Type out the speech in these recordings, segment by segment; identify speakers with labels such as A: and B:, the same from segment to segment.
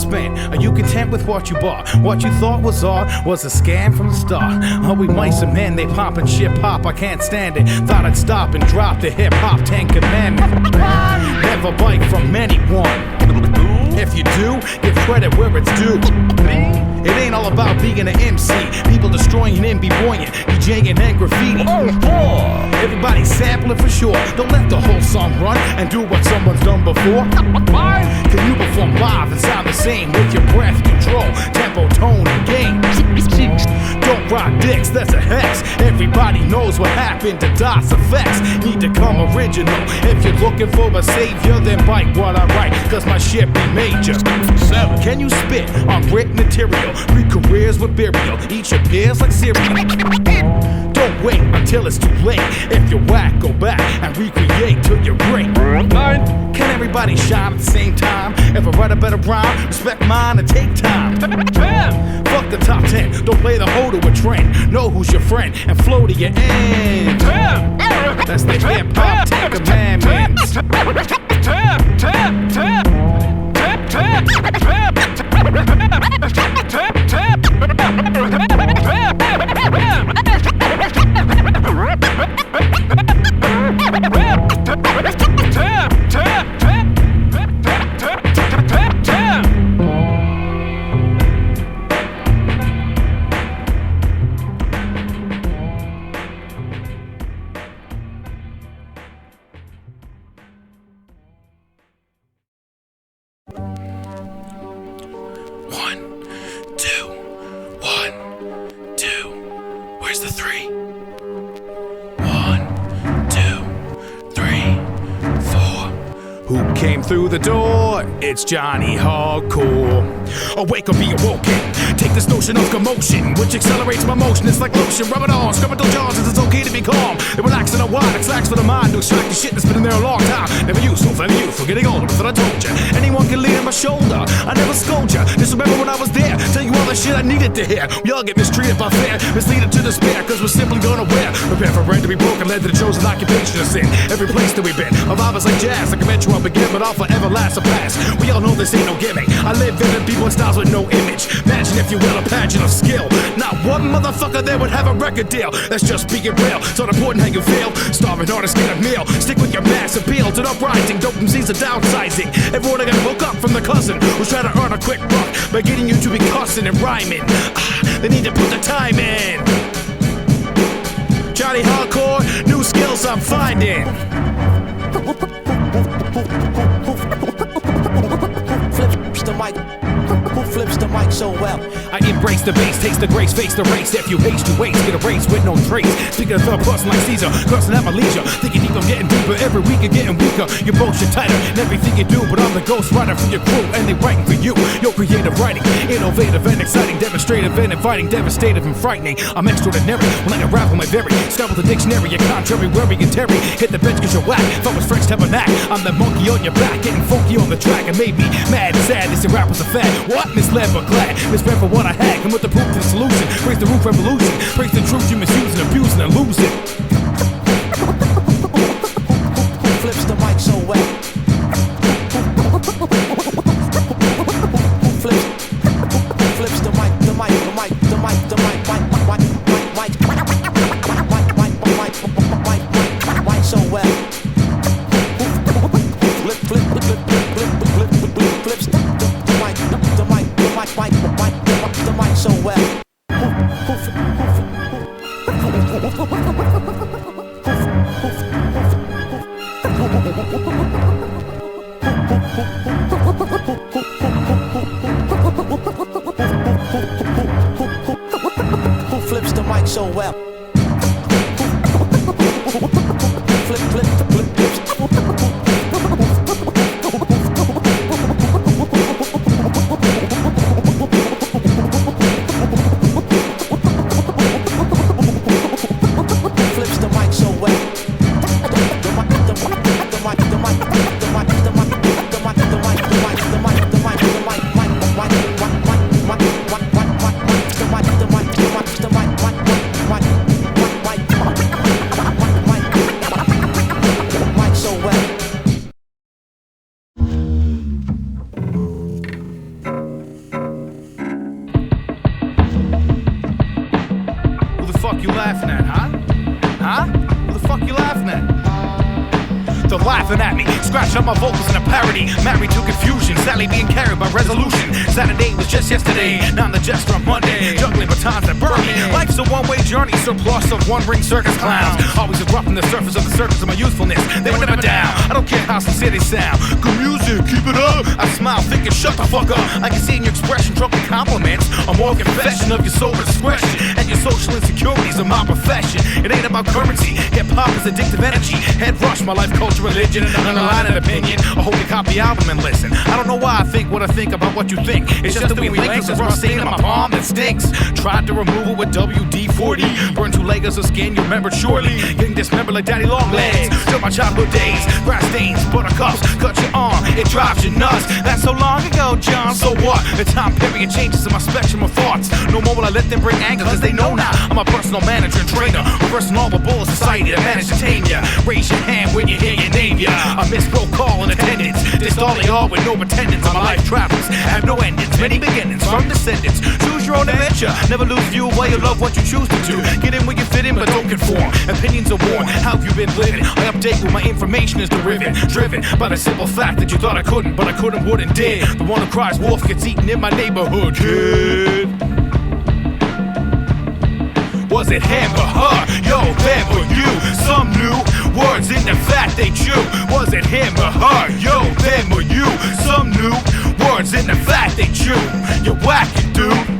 A: spent? Are you content with what you bought? What you thought was art was a scam from the start. Are we mice and men? They pop and shit pop, I can't stand it. Thought I'd stop and drop the hip-hop 10 commandments. Never bite from anyone. If you do, give credit where it's due. It ain't all about being an MC. People destroying and be buoyant, DJing and graffiti. Everybody sampling for sure. Don't let the whole song run and do what someone's done before. Can you perform live and sound the same with your breath control, tempo, tone, and gain? Don't rock dicks, that's a hex. Everybody knows what happened to DOS effects. Need to come original. If you're looking for a savior, then bite what I write, cause my shit be major. 7. Can you spit on brick material? 3 careers with burial, each appears like cereal. Don't wait until it's too late. If you're whack, go back and recreate till you're great. 9. Can everybody shine at the same time? If I write a better rhyme, respect mine and take time. 10. Fuck the top 10, don't play the hoe to a trend. Know who's your friend and flow to your end. 10. That's the hip-hop 10 commandments. 1, 2, 1, 2. Came through the door, it's Johnny Hardcore. Awake or be awoken, take this notion of commotion, which accelerates my motion. It's like lotion, rub it on, scrub it till jaws, it's okay to be calm. And relaxing a while, it slacks for the mind to extract the shit that's been in there a long time. Never useful, for youthful, getting older, that's what I told you. Anyone can lean on my shoulder, I never scold ya. Just remember when I was there, tell you all the shit I needed to hear. We all get mistreated by fear, misleaded to despair, cause we're simply gonna wear. Prepare for brain to be broken, led to the chosen occupation of sin. Every place that we've been, our vibe is like jazz, like a venture I'll begin, but I'll forever last a pass. We all know this ain't no gimmick. I live vivid people and styles with no image. Imagine if you will a pageant of skill. Not one motherfucker there would have a record deal. That's just being real. It's not important how you feel. Starving artists get a meal. Stick with your mass appeal to the uprising. Dope MCs are downsizing. Everyone got woke up from the cousin who's trying to earn a quick buck by getting you to be cussing and rhyming. They need to put the time in. Johnny Hardcore, new skills I'm finding.
B: Who flips the mic so well?
A: I embrace the bass, taste the grace, face the race. If you haste, you waste, get a race with no trace. Speaking of third person like Caesar, crossing at my leisure. Thinking deep, I'm getting deeper, every week you're getting weaker. Your bullshit tighter in everything you do, but I'm the ghost writer for your crew, and they writing for you. Your creative writing, innovative and exciting, demonstrative and inviting, devastative and frightening. I'm extraordinary, when I can rap on my very. Start with the dictionary, you're contrary, worry and Terry. Hit the bench cause you're whack, if I was French, have a knack. I'm the monkey on your back, getting funky on the track. It made me mad and sad, this rap was a fad. What? Misled but glad, misread for what I had. Come with the proof to the solution, praise the roof revolution. Praise the truth you misusing, abusing and losing.
B: Who flips the mic so well? Who flips the mic, the mic, the mic, the mic, the mic, mic so well? Flips the mic, the mic, the mic so well. Who flips the mic so well?
A: fuck you laughing at, huh? Huh? What the fuck you laughing at? They're laughing at me, scratching up my vocals in a parody. Married to confusion, sadly being carried by resolution. Saturday was just yesterday, now I'm the jester on Monday. Juggling batons that burn me. Life's a one-way journey, surplus of one-ring circus clowns. Always erupting the surface of the circus of my youthfulness. They were never down, I don't care how sincere they sound. Good music, keep it up. I smile thinking, shut the fuck up. I can see in your expression, drunk with compliments. A more confession of your soul discretion and your social insecurities of my profession. It ain't about currency, hip-hop is addictive energy. Head rush, my life culture, religion, and an underlying opinion. I hope you copy the album and listen. I don't know why I think what I think about what you think. It's just that we link the rust stain on my palm that stinks. Tried to remove it with WD-40. Burned 2 layers of skin, you remembered surely. Getting dismembered like daddy long legs. Till my childhood days, grass stains, buttercups, cut your arm, it drives you nuts. That's so long ago, John, so what? The time period changes in my spectrum of thoughts. No more will I let them bring anger, cause they know now I'm a personal manager and trainer, reversing all the bull of society that manage to tame ya. Raise your hand when you hear your name, ya. I miss roll call and attendance. This all they are with no pretendence. On my life travels, have no endings, many beginnings from descendants. Choose your own adventure, never lose view of why you love what you choose to do. Get in where you fit in, but don't conform. Opinions are worn, how have you been living? I update when my information is driven by the simple fact that you thought I couldn't, but I couldn't, wouldn't, did. The one who cries wolf gets eaten in my neighborhood, kid. Was it him or her? Yo, them or you? Some new words in the fact they chew. Was it him or her? Yo, them or you? Some new words in the fact they chew. You whack it, dude.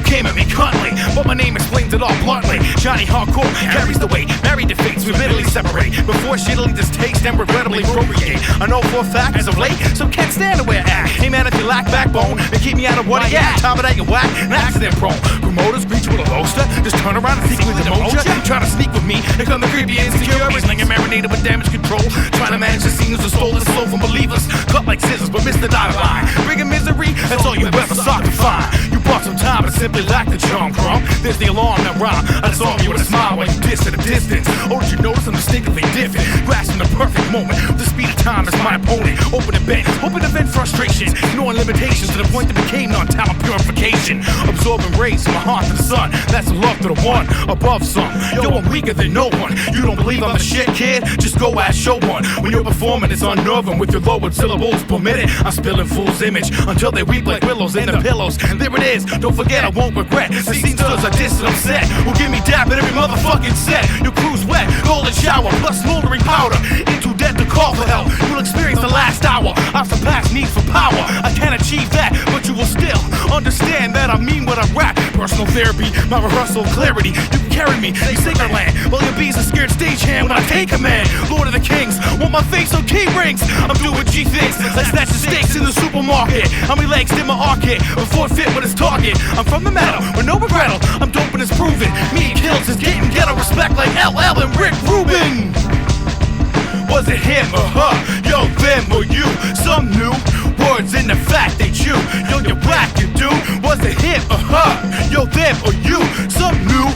A: Came at me cunningly, but my name explains it all bluntly. Johnny Hardcore carries the weight, married to fates, we literally separate. Before shittily distaste and regrettably procreate. I know for a fact as of late, some can't stand the way I act. Hey man, if you lack backbone, then keep me out of what I act. Time of that you whack, and accident prone. Promoters greet you with a loaster, just turn around and secretly demote ya. Trying to sneak with me, and come the creepy insecurities. Slinging marinated with damage control. Trying to manage the scenes that stole the soul from believers. Cut like scissors, but missed the dotted line. Bringing misery, that's all you ever sought to find. You bought some time to simply lack the charm, crumb. There's the alarm that rhyme. I disarm you with a smile while you diss at a distance. Oh, did you notice I'm distinctly different? Grasping the perfect moment. The speed of time is my opponent. Open and bent, hoping to vent frustration. Ignoring limitations to the point that became non-talent purification. Absorbing rays from my heart to the sun. That's the love to the one above some. Yo, I'm weaker than no one. You don't believe I'm the shit, kid? Just go ask Sho-One. When you're performing, it's unnerving with your lowered syllables per minute. I'm spilling fool's image until they weep like willows in the pillows. And there it is. Don't forget, I won't regret. The scene stirs are distant, upset. Will give me dap at every motherfucking set. Your crew's wet, golden shower, plus smoldering powder. Into death to call for help. You'll experience the last hour. I've surpassed need for power. I can't achieve that, but you will still understand that I mean what I rap. Personal therapy, my rehearsal clarity. You can carry me, you sing our land. While your bees are scared stagehand when I take command. Lord of the Kings, want my face on key rings. I'm doing G things, like snatching steaks in the supermarket. How many legs did my arc hit before it fit with its target? I'm from the metal, with no regrettal. I'm dope and it's proven. Me and Kills is getting ghetto respect like LL and Rick Rubin. Was it him or her? Yo, them or you? Some new words in the fact they chew. Yo, you're black, you do. Was it him or her? Yo, them or you? Some new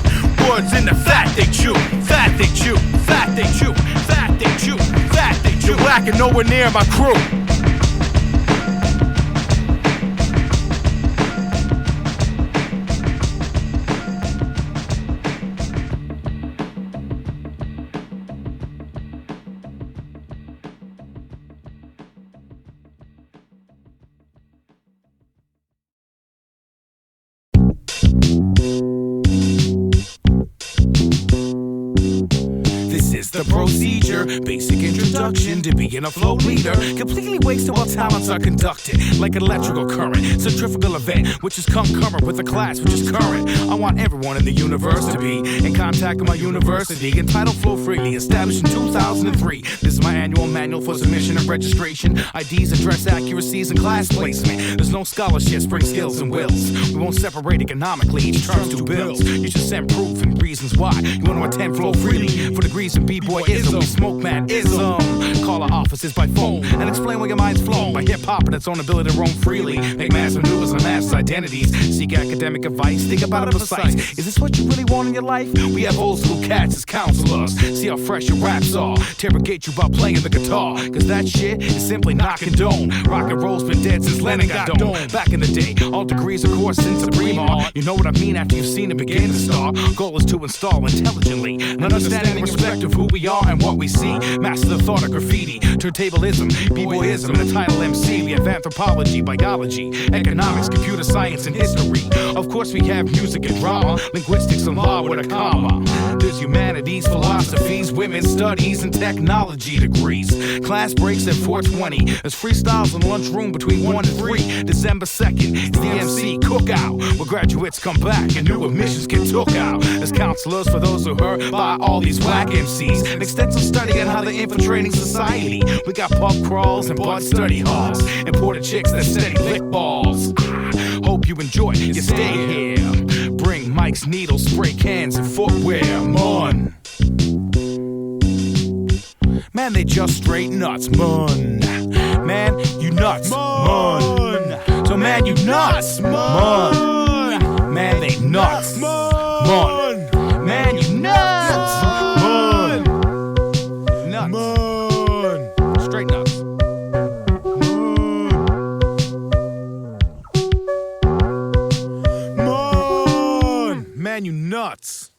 A: words in the fact they chew. Fact they chew. Fact they chew. Fact they chew. Fact they chew. You're black and nowhere near my crew. The procedure, basic introduction to being a flow leader. Completely wasted while talents are conducted like an electrical current. Centrifugal event, which is concurrent with a class which is current. I want everyone in the universe to be in contact with my university. Entitled Flow Freely, established in 2003. This is my annual manual for submission and registration. IDs, address accuracies, and class placement. There's no scholarships, bring skills and wills. We won't separate economically, each term's 2 bills. You should send proof and reasons why you want to attend Flow Freely for degrees in B-boyism. We smoke mad ism. call our offices by phone and explain where your mind's flown by hip-hop and its own ability to roam freely. Make massive maneuvers and mass identities. Seek academic advice, think about it precise. Is this what you really want in your life? We have old school cats as counselors. See how fresh your raps are. Interrogate you about playing the guitar. Cause that shit is simply knocking dome. Rock and roll's been dead since Lennon got dome. Back in the day, all degrees of course in supreme art. You know what I mean after you've seen it begin to start. Goal is to install intelligently an understanding and respect of who we are and what we see. Master the thought of graffiti, turntablism, b-boyism, and the title MC. We have anthropology, biology, economics, computer science, and history. Of course we have music and drama, linguistics and law with a comma. There's humanities, philosophies, women's studies, and technology degrees. Class breaks at 4:20. There's freestyles in the lunchroom between 1 and 3. December 2nd, it's the MC cookout, where graduates come back and new admissions get took out. As counselors for those who hurt by all these whack MCs. An extensive study on how they're infiltrating society. We got pub crawls and bud study halls. Imported chicks that steady lick balls. Hope you enjoy your stay here. Bring mics, needles, spray cans, and footwear. M.U.N. Man, they just straight nuts. M.U.N. Man, you nuts. M.U.N. So man, you nuts. M.U.N. Man, they nuts. M.U.N. Man, you nuts. M.U.N. Nuts. M.U.N. Straight nuts. M.U.N. Man, you nuts.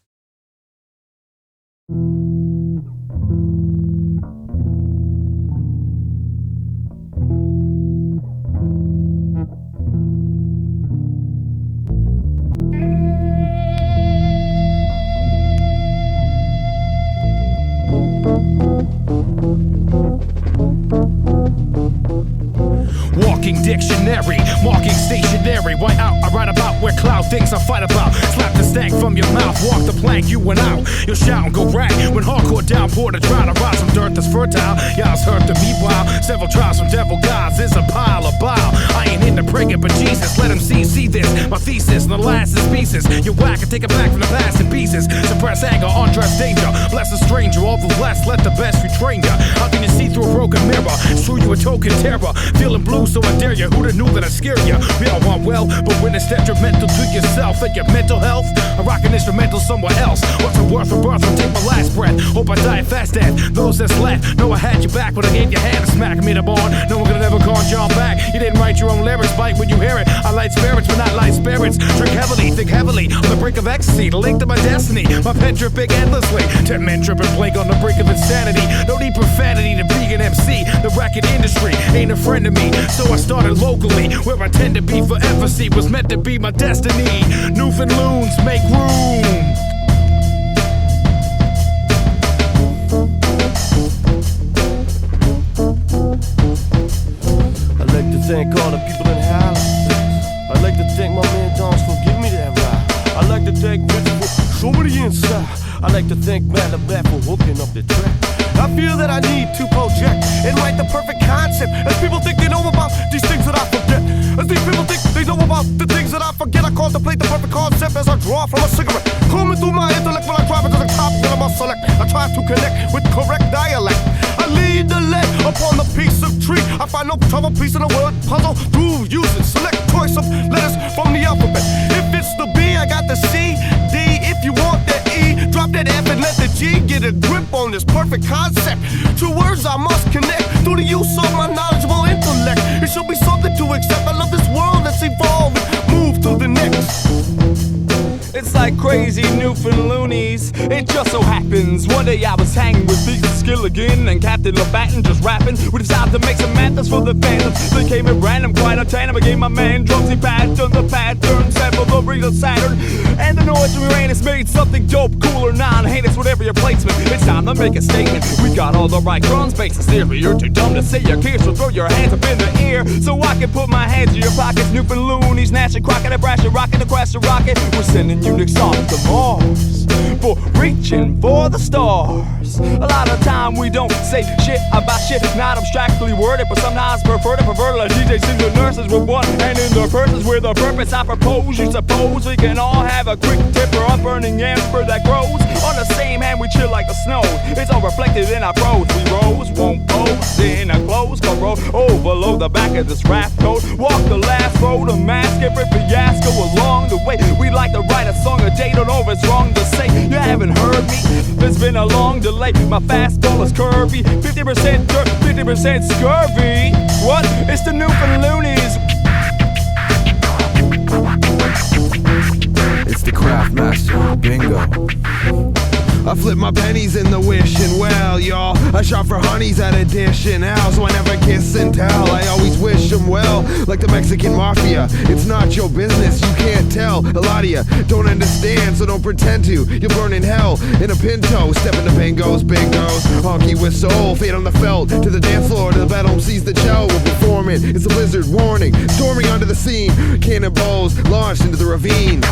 A: Walking dictionary, marking stationary. Why out? I write about where cloud things I fight about. Slap the stank from your mouth, walk the plank, you went out. You'll shout and go rag when hardcore downpour to try to rise some dirt that's fertile. Y'all's hurt to me while several trials from devil gods is a pile of bile. I ain't into praying, but Jesus, let him see this. My thesis, and the last is pieces. You whack and take it back from the past in pieces. Suppress anger, undress danger. Bless a stranger, all the less, let the best retrain ya. How can you see through a broken mirror? Strew you a token terror. Feeling blue, so I dare ya. Who'da knew that I scare ya? We all want well, but when it's detrimental to yourself and your mental health, I rock an instrumental somewhere else. What's the worth of birth? I'll take my last breath. Hope I die a fast death. Those that's left know I had your back when I gave your hand a smack. Me the born. No one could have ever called John back. You didn't write your own lyrics, bite when you hear it. I light spirits, but not light spirits. Drink heavily, think heavily on the brink of ecstasy, the link to my destiny. My pen dripping endlessly. 10 men tripping, blink on the brink of insanity. No need profanity to be an MC. The record industry ain't a friend of me, so I started locally, where I tend to be forever. See, was meant to be my destiny. Newfinloons, make room.
C: I'd like to thank all the people in Halifax. I'd like to thank my man Dons for giving me that ride. I'd like to thank Bizzy for showing me the inside. I'd like to thank Labatt for hooking up the track. I feel that I need to project and write the perfect concept. As people think they know about these things that I forget. As these people think they know about the things that I forget. I contemplate the perfect concept as I draw from a cigarette. Combing through my intellect when I drive into the top that I must select. I try to connect with correct dialect. I lead the lead upon the piece of tree. I find no trouble piecing a word puzzle through using select choice of letters from the alphabet. If it's the B, I got the C, D. If you want that E, drop that F and let the G get a grip on this perfect concept. Two words I must connect through the use of my knowledgeable intellect. It should be something to accept. I love this world that's evolving. Move to the next.
D: It's like crazy Newfinloonies. It just so happens one day I was hanging with Thesis again and Captain Labatt and just rapping. We decided to make some anthems for the fans. They came at random, quite a tandem. I gave my man drums, he patterned the pattern, sampled the rings of Saturn. And the noise of Uranus made something dope, cooler, non-heinous, whatever your placement. It's time to make a statement. We got all the right drums, basses here, but you're too dumb to say your kids, so throw your hands up in the air so I can put my hands in your pockets. Newfinloonies, gnashing, crocking, and brashing, rocking the crash and rocket. We're sending Unix off to Mars for reaching for the stars. A lot of time we don't say shit about shit, not abstractly worded, but sometimes prefer to pervert. Like DJ sings the nurses with one hand in their purses with a purpose. I propose you Suppose we can all have a quick tip or a burning ember that grows. On the same hand, we chill like the snow. It's all reflected in our prose. We rose, won't pose in a closed car road. Overload the back of this rap code. Walk the last road, a mask, every fiasco along the way. We like to write a song a day, don't know if it's wrong to say. You haven't heard me, there's been a long delay. My fastball is curvy, 50% dirt, 50% scurvy. What? It's the Newfinloons.
E: It's the craft master, bingo. I flip my pennies in the wishing well, y'all. I shop for honeys at a dishing house, so I never kiss and tell. I always wish them well, like the Mexican mafia. It's not your business, you can't tell. A lot of you don't understand, so don't pretend to. You'll burn in hell in a Pinto. Step into bingos, honky with soul. Fade on the felt, to the dance floor, to the bedroom sees the show. We're performing, it's a blizzard warning. Storming onto the scene, cannonballs launched into the ravine.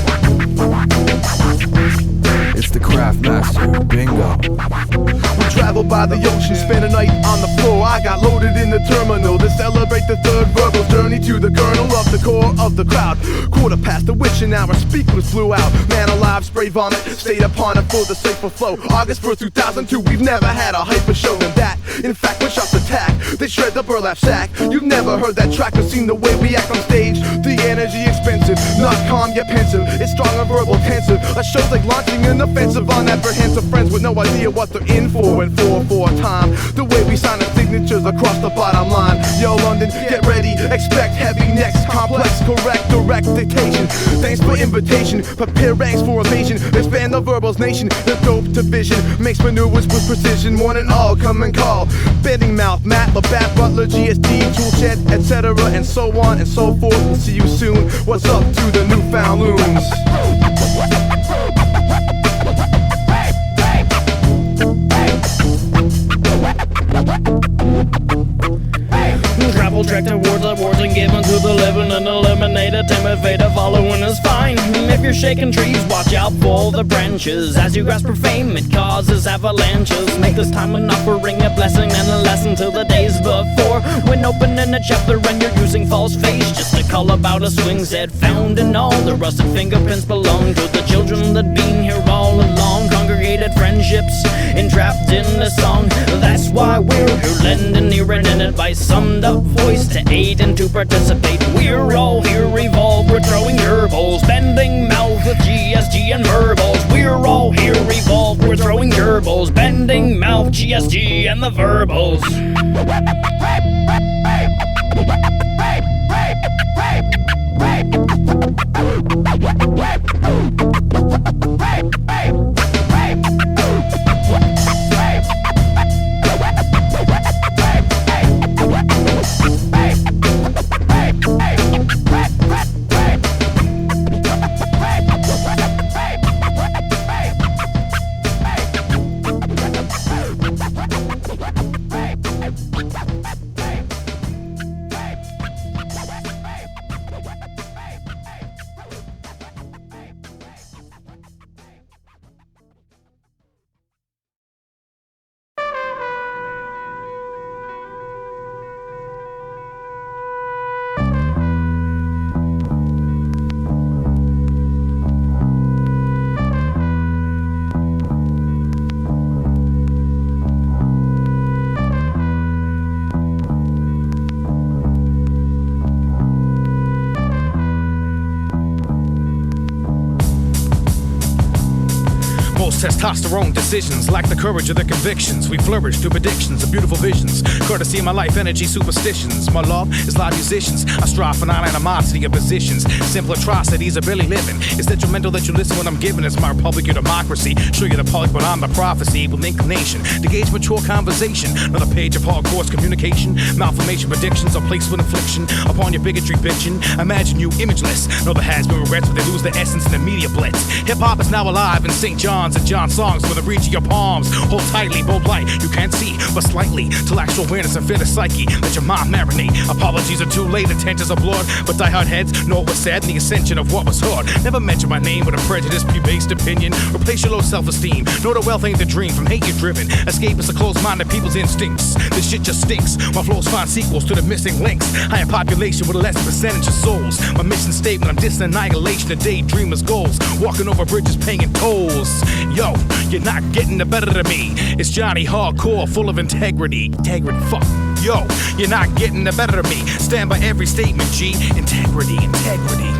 E: It's the craft master, bingo.
C: We travel by the ocean, spend a night on the floor. I got loaded in the terminal to celebrate the third verbal journey to the kernel of the core of the crowd. Quarter past the witching hour, speakers flew out. Man alive, spray vomit, stayed upon it for the safer flow. August 1st, 2002, we've never had a hyper show than that. In fact, when shots attack, they shred the burlap sack. You've never heard that track or seen the way we act on stage. The energy expensive, not calm yet pensive. It's strong and verbal tensive. A show's like launching an offensive on apprehensive friends with no idea what they're in for and for a time. The way we sign our signatures across the bottom line. Yo, London, get ready, expect heavy necks, complex, correct, direct dictation. Thanks for invitation, prepare ranks for invasion. Expand the verbals nation, the dope division makes maneuvers with precision. One and all, come and call. Bending mouth, Matt, Labatt, Butler, GSD, Toolshed, etc. and so on and so forth. We'll see you soon. What's up to the Newfinloons?
F: Travel track towards the wards and given to the living and eliminate a timid fate of following is fine. If you're shaking trees, watch out for the branches. As you grasp for fame, it causes avalanches. Make this time an offering, a blessing and a lesson to the days before. When opening a chapter and you're using false face just to call about a swing's head found in all the rusted fingerprints belong to the children that been here all along. Congregated friendships entrapped in the song. That's why we're here lending ear and advice, summed up voice to aid and to participate. We're all here evolved, we're throwing gerbils, bending mouth with GSG and verbals. We're all here evolved, we're throwing gerbils, bending mouth, GSG and the verbals.
A: Testosterone decisions lack the courage of their convictions. We flourish through predictions of beautiful visions, courtesy of my life energy superstitions. My love is live musicians. I strive for non-animosity of positions. Simple atrocities of barely living. It's detrimental that you listen when I'm giving. It's my republic, your democracy. Show you the public, but I'm the prophecy with inclination to gauge mature conversation. Another page of hardcore communication. Malformation predictions are placed with infliction upon your bigotry bitching. Imagine you imageless. Know there has been regrets, but they lose their essence in the media blitz. Hip hop is now alive in St. John's and John songs for the reach of your palms. Hold tightly, bold light, you can't see, but slightly, till actual awareness and fit a psyche. Let your mind marinate. Apologies are too late, intentions are blurred, but diehard heads know what was said and the ascension of what was heard. Never mention my name with a prejudice, pre-based opinion. Replace your low self-esteem. Know the wealth ain't the dream, from hate you're driven. Escape is the closed-minded people's instincts. This shit just stinks. My flows find sequels to the missing links. Higher population with a less percentage of souls. My mission statement, I'm dissing annihilation of daydreamers' goals. Walking over bridges, paying tolls. Yo, you're not getting the better of me. It's Johnny Hardcore, full of integrity. Integrity, fuck. Yo, you're not getting the better of me. Stand by every statement, G. Integrity, integrity.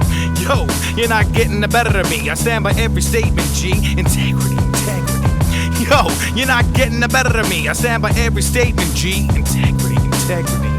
A: Yo, you're not getting the better of me. I stand by every statement, G. Integrity, integrity. Yo, you're not getting the better of me. I stand by every statement, G. Integrity, integrity.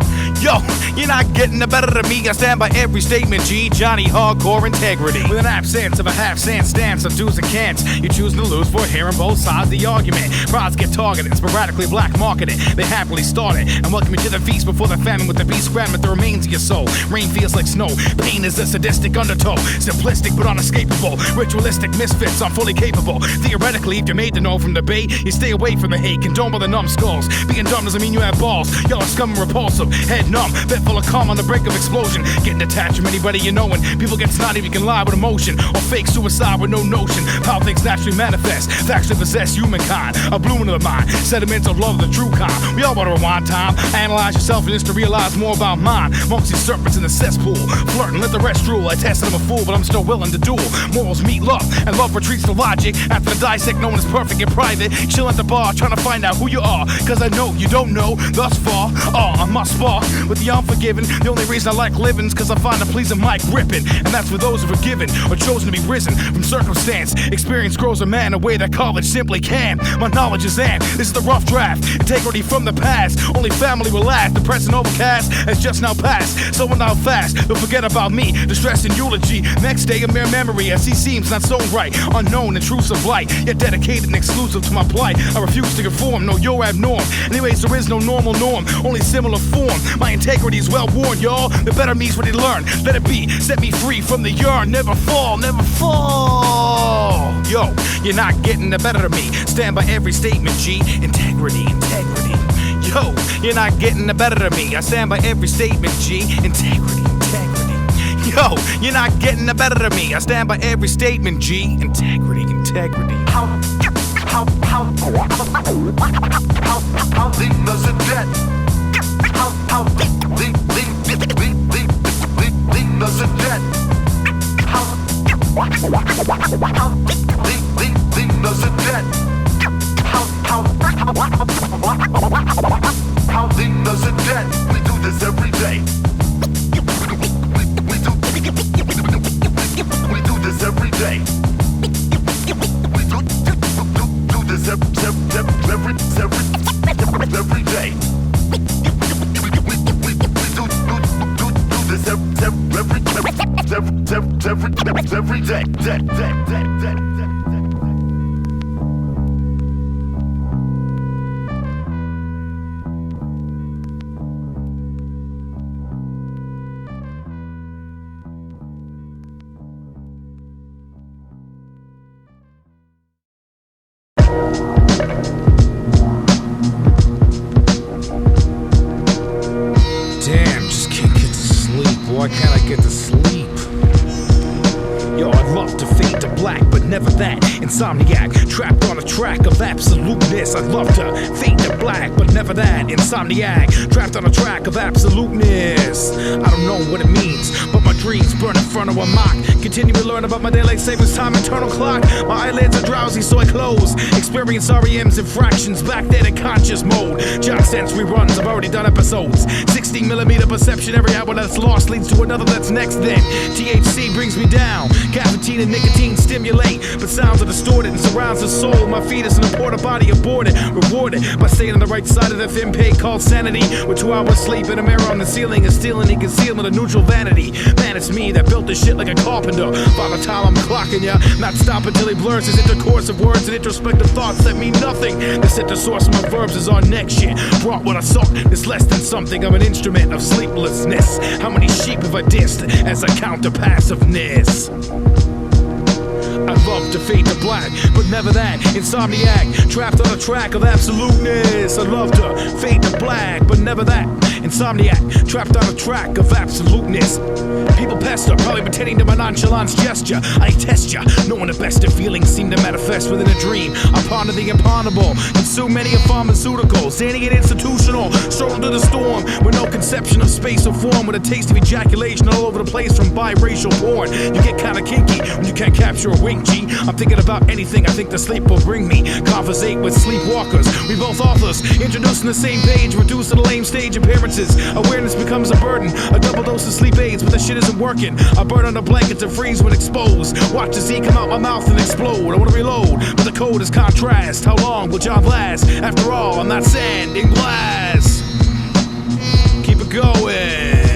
A: Yo, you're not getting the better of me. I stand by every statement, G. Johnny Hardcore integrity. With an absence of a half-cent stance of do's and can'ts, you choose to lose for hearing both sides of the argument. Prods get targeted, sporadically black marketed. They happily started and welcome you to the feast before the famine with the beast scrabbing the remains of your soul. Rain feels like snow. Pain is a sadistic undertow. Simplistic but unescapable. Ritualistic misfits, I'm fully capable. Theoretically, if you're made to know from the bait, you stay away from the hate. Condoned by the numbskulls. Being dumb doesn't mean you have balls. Y'all are scum and repulsive. Head numb, bed full of calm on the brink of explosion. Getting detached from anybody you know, and people get snotty if you can lie with emotion, or fake suicide with no notion. How things naturally manifest, factually possess humankind. A blooming of the mind, sediments of love, the true kind. We all want to rewind time, analyze yourself and just to realize more about mine. Amongst these serpents in the cesspool, flirting, let the rest rule. I tested I'm a fool, but I'm still willing to duel. Morals meet love, and love retreats to logic. After the dissect, no one is perfect in private. Chill at the bar, trying to find out who you are, cause I know you don't know thus far. I must spar with the unforgiven. The only reason I like living's cause I find a pleasing mic gripping, and that's for those who are given or chosen to be risen from circumstance. Experience grows a man in a way that college simply can. My knowledge is amped, this is the rough draft. Integrity from the past, only family will last. The present overcast has just now passed. So now fast, don't forget about me. Distress and eulogy, next day a mere memory, as he seems not so right. Unknown, intrusive light, yet dedicated and exclusive to my plight. I refuse to conform, no, you're abnorm. Anyways, there is no normal norm, only similar form. My integrity is well worn, y'all. The better me's what he learned. Let it be, set me free from the yearn. Never fall, never fall. Yo, you're not getting the better of me. Stand by every statement, G. Integrity, integrity. Yo, you're not getting the better of me. I stand by every statement, G. Integrity, integrity. Yo, you're not getting the better of me. I stand by every statement, G. Integrity, integrity.
G: How deep does it get? How deep does it get? How deep does it get? How deep does it get? We do this every day. We do this every day. We do this every day. Every day.
A: Damn, just can't get to sleep. Why can't I get to sleep? Yo, I'd love to fade to black, but never that. Insomniac, trapped on a track of absoluteness. I'd love to fade to black, but never that. Insomniac, trapped on a track of absoluteness. I don't know what it means, but my dreams burn in front of a mock. Continue to learn about my daylight savings time, eternal clock. My eyelids are drowsy, so I close. Experience REMs and fractions back there in conscious mode. John sense reruns, I've already done episodes. 16mm perception, every hour that's lost leads to another that's next then. THC brings me down. Caffeine and nicotine stimulate, but sounds are distorted and surrounds the soul. My fetus in a porta body aborted, rewarded by staying on the right side of the thin peg called sanity. With 2 hours sleep and a mirror on the ceiling and stealing and concealment of neutral vanity. Man, it's me that built this shit like a carpenter. By the time I'm clocking ya, not stopping till he blurs his intercourse of words and introspective thoughts that mean nothing. The center source of my verbs is on next shit. Brought what I sought, it's less than something. I'm an instrument of sleeplessness. How many sheep have I dissed as I counter passiveness? I love to fade to black, but never that. Insomniac, trapped on a track of absoluteness. I love to fade to black, but never that. Insomniac, trapped on a track of absoluteness. People pester, probably pretending to my nonchalance gesture. I test ya, knowing the best of feelings seem to manifest within a dream. I ponder the imponderable, consume many of pharmaceuticals, standing it institutional, stroll to the storm with no conception of space or form, with a taste of ejaculation all over the place from biracial porn. You get kinda kinky when you can't capture a wink, G. I'm thinking about anything I think the sleep will bring me. Conversate with sleepwalkers, we both authors, introducing the same page, reduced to the lame stage appearances. Awareness becomes a burden, a double dose of sleep aids, but that shit isn't working. I burn under blankets and freeze when exposed. Watch the Z come out my mouth and explode. I wanna reload, but the code is contrast. How long will John last? After all, I'm not sand in glass. Keep it going.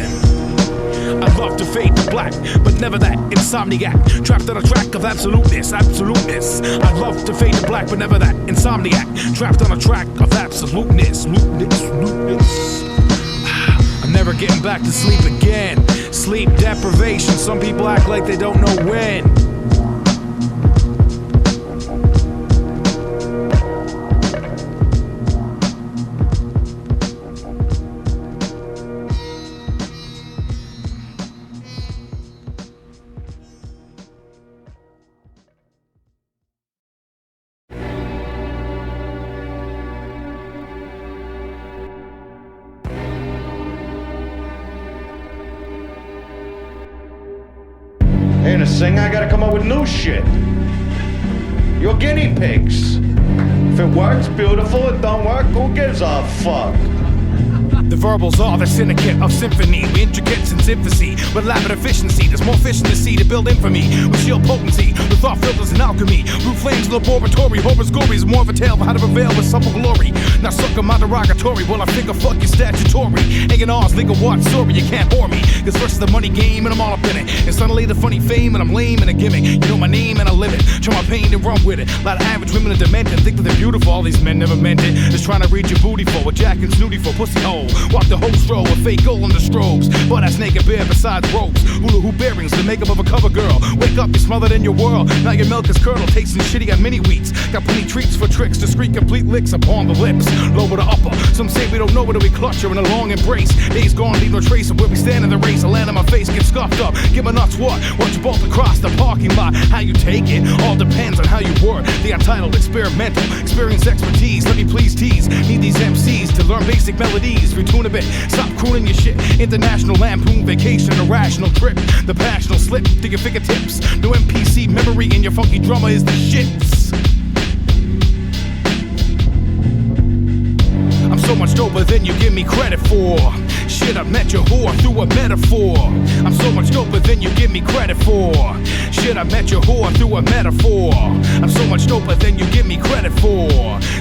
A: I love to fade to black, but never that. Insomniac, trapped on a track of absoluteness, absoluteness. I love to fade to black, but never that. Insomniac, trapped on a track of absoluteness, absoluteness. I'm never getting back to sleep again. Sleep deprivation, some people act like they don't know when.
H: Ain't a thing, I gotta come up with new shit. You're guinea pigs. If it works, beautiful. It don't work, who gives a fuck?
A: The verbals are the syndicate of symphony, with intricates in infancy, with Labatt efficiency. There's more efficiency to build infamy, with shield potency, with thought filters and alchemy. Blue flames laboratory, horror scories, more of a tale for how to prevail with supple glory. Now suck on my derogatory, well I figure fuck your statutory. A&R's legal what story, you can't bore me. Cause first is the money game and I'm all up in it. And suddenly the funny fame and I'm lame and a gimmick. You know my name and I live it. Try my pain and run with it. A lot of average women are demented, think that they're beautiful. All these men never meant it. Just trying to read your booty for a jack and snooty for pussy hole. Walk the whole stroll with fake gold on the strobes. But that's naked bare besides ropes. Hula hoop bearings, the makeup of a cover girl. Wake up, you're smothered in your world. Now your milk is curdled, tasting shitty on mini wheats. Got plenty treats for tricks, discreet complete licks upon the lips. Lower to upper, some say we don't know whether we clutch her in a long embrace. Days gone, leave no trace of where we stand in the race. I land on my face, get scuffed up. Give my nuts what? Watch you both across the parking lot. How you take it all depends on how you work. The untitled experimental, experience expertise. Let me please tease. Need these MCs to learn basic melodies. Retune a bit, stop crooning your shit. International lampoon vacation, a rational trip. The passional slip to your fingertips. No MPC memory in your funky drummer is the shits. I'm so much doper than you give me credit for. Shit, I met your whore through a metaphor. I'm so much doper than you give me credit for. Shit, I met your whore through a metaphor. I'm so much doper than you give me credit for.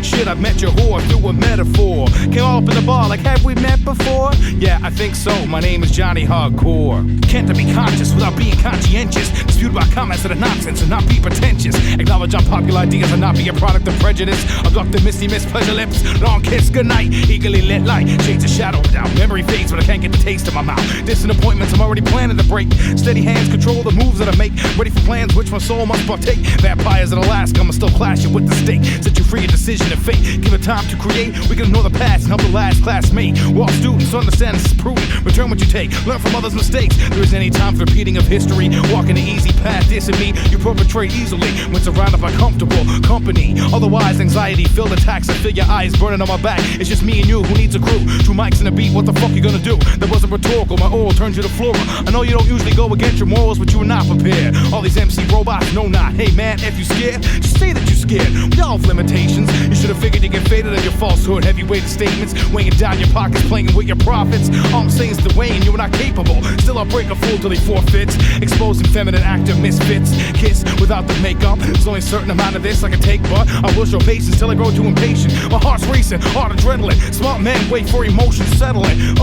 A: Shit, I met your whore through a metaphor. Came all up in the bar like, have we met before? Yeah, I think so. My name is Johnny Hardcore. Can't be conscious without being conscientious. Dispute about comments that are nonsense and not be pretentious. Acknowledge unpopular ideas and not be a product of prejudice. Abduct the misty miss pleasure lips. Long kiss goodnight. Eagerly lit light. Shades of shadow down. Memory fades but I can't get the taste in my mouth. Distant appointments I'm already planning to break. Steady hands control the moves that I make. Ready for plans which my soul must partake. Vampires in Alaska, I'ma still clash you with the stake. Set you free of decision and fate. Give it time to create. We can ignore the past and help the last classmate. While students understand this is prudent. Return what you take. Learn from others' mistakes. There isn't any time for repeating of history. Walking the easy path, dissing me. You perpetrate easily when surrounded by comfortable company. Otherwise, anxiety-filled attacks. I feel your eyes burning on my back. It's just me and you who needs a crew. Two mics and a beat, what the fuck you gonna do? That wasn't rhetorical, my oral turns you to flora. I know you don't usually go against your morals, but you were not prepared. All these MC robots, no not. Hey man, if you scared, just say that you're scared. We all have limitations. You should have figured you get faded on your falsehood. Heavyweight statements, weighing down your pockets, playing with your profits. All I'm saying is the way and you were not capable. Still I'll break a fool till he forfeits. Exposing feminine actor misfits. Kiss without the makeup. There's only a certain amount of this I can take, but I will show patience till I grow too impatient. My heart's racing, heart adrenaline. Smart men wait for emotions settling.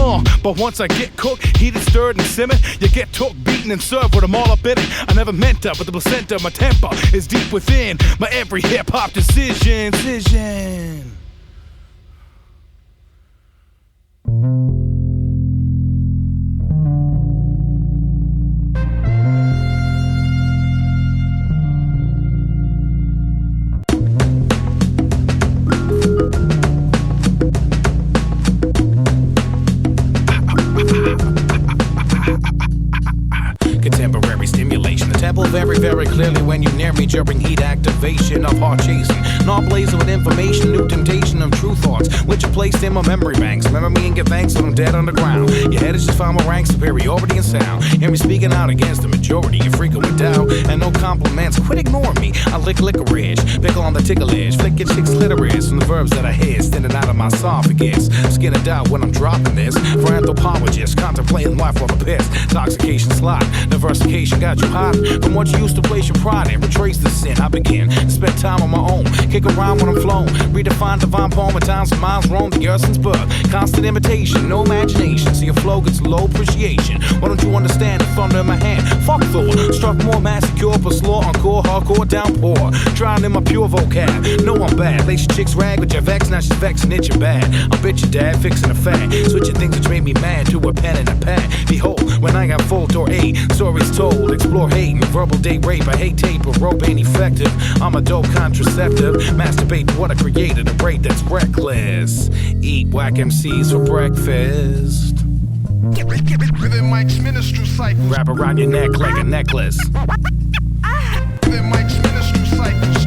A: But once I get cooked, heated, stirred, and simmered, you get took, beaten, and served with them all up in it. I never meant to, but the placenta of my temper is deep within my every hip-hop decision. example very, very clearly when you near me during heat activation of heart chasing. Not blazing with information, new temptation of true thoughts, which are placed in my memory banks. Remember me and give thanks when I'm dead underground. Your head is just found my rank, superiority and sound. Hear me speaking out against the majority, you're freaking with doubt. And no compliments, quit ignoring me. I lick licorice, pickle on the ticklish, flick your chick's clitoris from the verbs that I hear standing out of my esophagus. Skin of doubt when I'm dropping this. For anthropologists, contemplating life while the piss. Intoxication slide, diversification got you hot. From what you used to place your pride in, retrace the sin. I begin to spend time on my own, kick around when I'm flown. Redefine divine poem at times from miles roam the Gerson's birth. Constant imitation, no imagination. See your flow gets low appreciation. Why don't you understand the thunder in my hand? Fuck thought, struck more massacre per slaw, encore, hardcore, downpour. Trying in my pure vocab, no I'm bad. Lace your chick's rag with your vex, now she's vexing, itching bad. I'll bitch your dad, fixing a fad. Switching things which made me mad to a pen and a pad. Behold, when I got full door 8, stories told, explore hate and verbal date rape. I hate tape, but rope ain't effective. I'm a dope contraceptive, masturbate to what I created, a rate that's reckless. Eat whack MCs for breakfast.
E: Within Mike's ministry cycles.
A: Wrap around your neck like a necklace.
E: Within Mike's ministry cycles.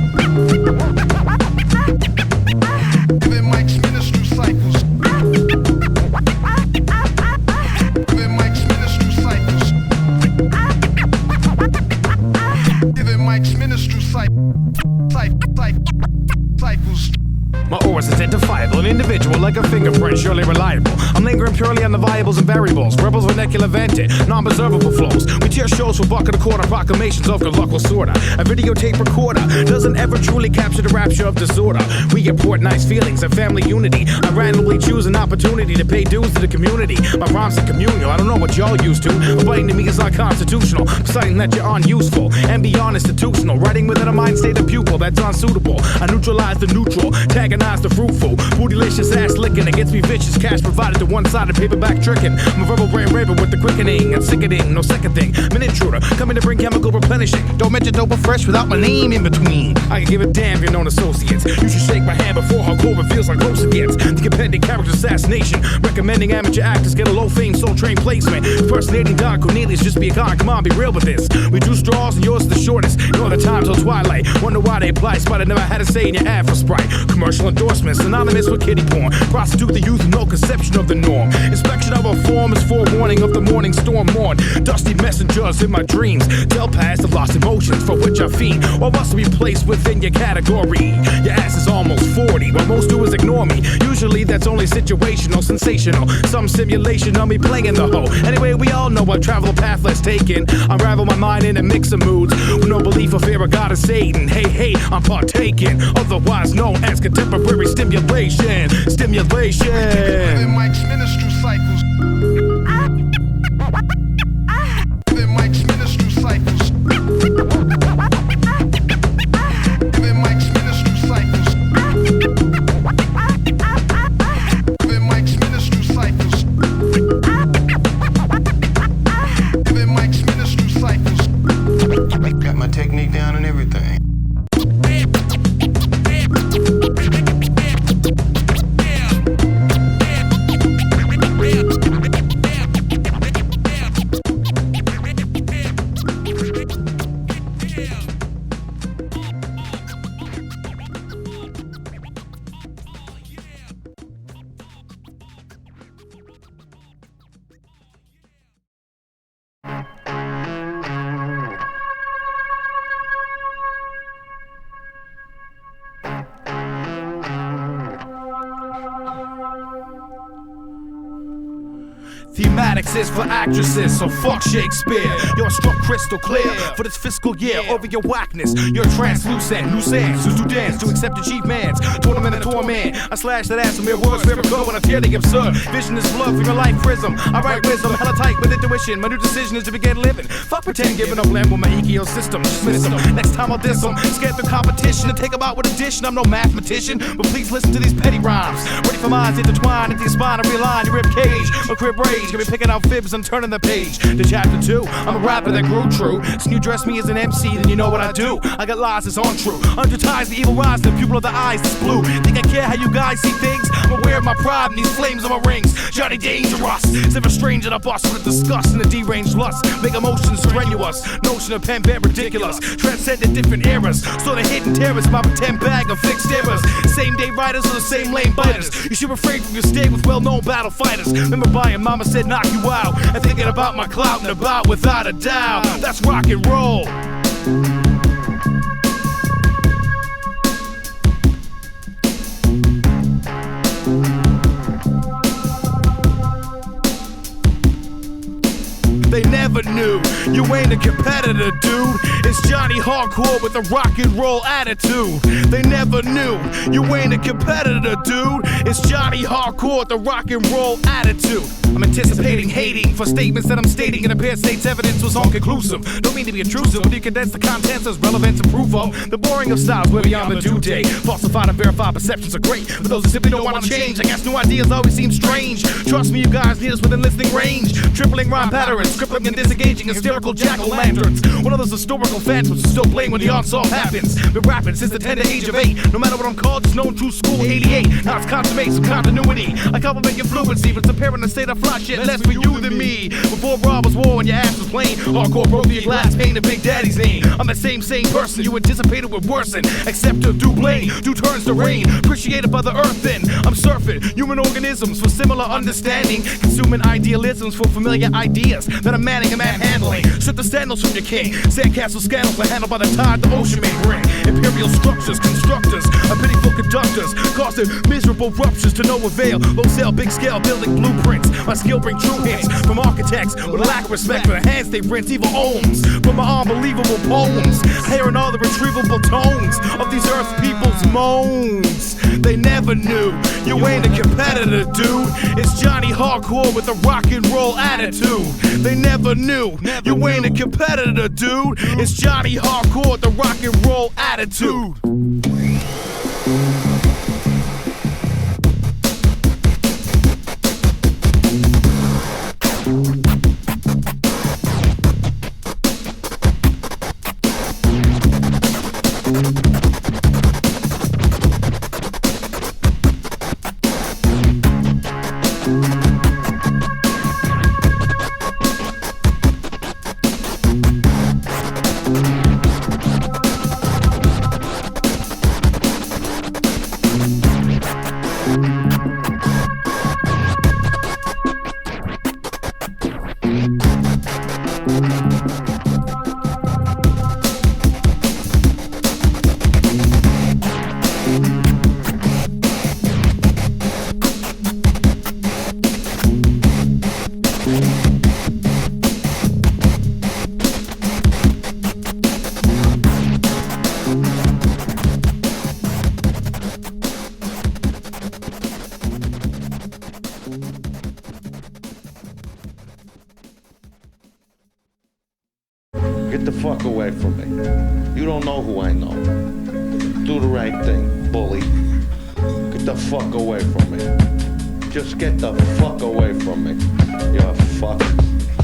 E: Within Mike's ministry cycles. Within Mike's ministry cycles. Within Mike's ministry cycles.
A: My aura's identifiable, an individual like a fingerprint, surely reliable. I'm lingering purely on the variables and variables. Rebels vernacular vented, non-preservable flows. We tear shows for buck and a quarter, proclamations of good luck will sorta. A videotape recorder doesn't ever truly capture the rapture of disorder. We import nice feelings and family unity. I randomly choose an opportunity to pay dues to the community. My rhymes are communal, I don't know what y'all used to. But biting to me is unconstitutional, citing that you're unuseful and beyond institutional. Writing within a mind state of pupil that's unsuitable. I neutralize the neutral, antagonize the fruitful, bootylicious ass licking. It gets me vicious, cash provided to one-sided paperback tricking. I'm a verbal brain raver with the quickening and sickening, no second thing. I'm an intruder, coming to bring chemical replenishing. Don't mention dope or fresh without my name in between. I can give a damn if you're known associates. You should shake my hand before hardcore reveals how close it gets. The compending character assassination, recommending amateur actors get a low fame, soul train placement. Impersonating Don Cornelius, just be a con, come on, be real with this. We do straws and yours is the shortest. No other time till twilight. Wonder why they apply, spite I never had to say in your ad for Sprite. Commercial endorsements, synonymous with kitty porn. Prostitute the youth, no conception of the norm. Inspection of a form is forewarning of the morning storm morn. Dusty messengers in my dreams tell past the lost emotions for which I fiend. Or must be placed within your category. Your ass is almost 40, what most do is ignore me. Usually that's only situational, sensational. Some simulation of me playing the hoe. Anyway, we all know what travel path less taken. Unravel my mind in a mix of moods with no belief or fear of God or Satan. Hey, hey, I'm partaking, otherwise known as contemporary stimulation. Stimulation.
E: Within Mike's ministry cycles. Within Mike's ministry cycles. Within Mike's ministry cycles. Within Mike's ministry cycles. Within Mike's ministry cycles.
I: Got my technique down and everything.
A: Thematics is for actresses, so fuck Shakespeare. You're struck crystal clear for this fiscal year. Over your whackness, you're translucent. Loose ends, who's to dance to accept achievements. Tournament and torment. I slash that ass and mere words wherever go when I tear the absurd. Vision is blood from your life prism. I write wisdom, hella tight with intuition. My new decision is to begin living. Fuck pretend, giving up land with my ecosystem. Dismiss them. Next time I'll diss them. Scared the competition to take them out with addition. I'm no mathematician, but please listen to these petty rhymes. Ready for minds intertwined into your spine and realign your rib cage. A crib rage. stage. Gonna be picking out fibs and turning the page to chapter 2. I'm a rapper that grew true. So you dress me as an MC, then you know what I do. I got lies that's untrue. Under ties, the evil rise, the pupil of the eyes that's blue. Think I care how you guys see things? I'm aware of my pride and these flames on my rings. Johnny Dangerous. It's never strange that I bust with a disgust and a deranged lust. Make emotions strenuous. Notion of pen bad ridiculous. Transcended different eras. Sort of hidden terrors. My pretend bag of fixed errors. Same day writers are the same lame biters. You should refrain from your stay with well-known battle fighters. Remember buying mama said knock you out. And thinking about my clout and about without a doubt. That's rock and roll. They never knew you ain't a competitor, dude. It's Johnny Hardcore with a rock and roll attitude. They never knew you ain't a competitor, dude. It's Johnny Hardcore with a rock and roll attitude. I'm anticipating hating for statements that I'm stating in a pair states evidence was unconclusive. Don't mean to be intrusive, but you condense the contents as relevance and proof of the boring of styles way beyond the due date. Falsified and verified perceptions are great, but those who simply don't want to change. I guess new ideas always seem strange. Trust me, you guys need us within listening range. Tripling rhyme patterns, crippling and disengaging hysterical jack-o'-lanterns. One of those historical phantoms still playing when the onslaught happens. Been rapping since the tender age of 8. No matter what I'm called, just known true school 88. Now it's consummate some continuity. I compliment your fluency, but it's apparent to say the fly shit less for you than me. Before Rob was war and your ass was plain, hardcore broke through your glass pane to Big Daddy's name. I'm the same person you anticipated would worsen, except to do blame, do turns to rain. Appreciated by the earth then, I'm surfing human organisms for similar understanding, consuming idealisms for familiar ideas that I'm manning and manhandling. Strip the sandals from your king, sandcastle scandals are handled by the tide the ocean may bring. Imperial structures, constructors, a pitiful conductors, causing miserable ruptures to no avail. Low sale, big scale, building blueprints. My skill bring true hits from architects with a lack of respect for the hands they rinse evil ohms from my unbelievable poems. Hearing all the retrievable tones of these earth people's moans. They never knew you ain't a competitor, dude. It's Johnny Hardcore with a rock and roll attitude. They never knew you ain't a competitor, dude. It's Johnny Hardcore with a rock and roll attitude.
H: Get the fuck away from me. You don't know who I know. Do the right thing, bully. Get the fuck away from me. Just get the fuck away from me. You fuck.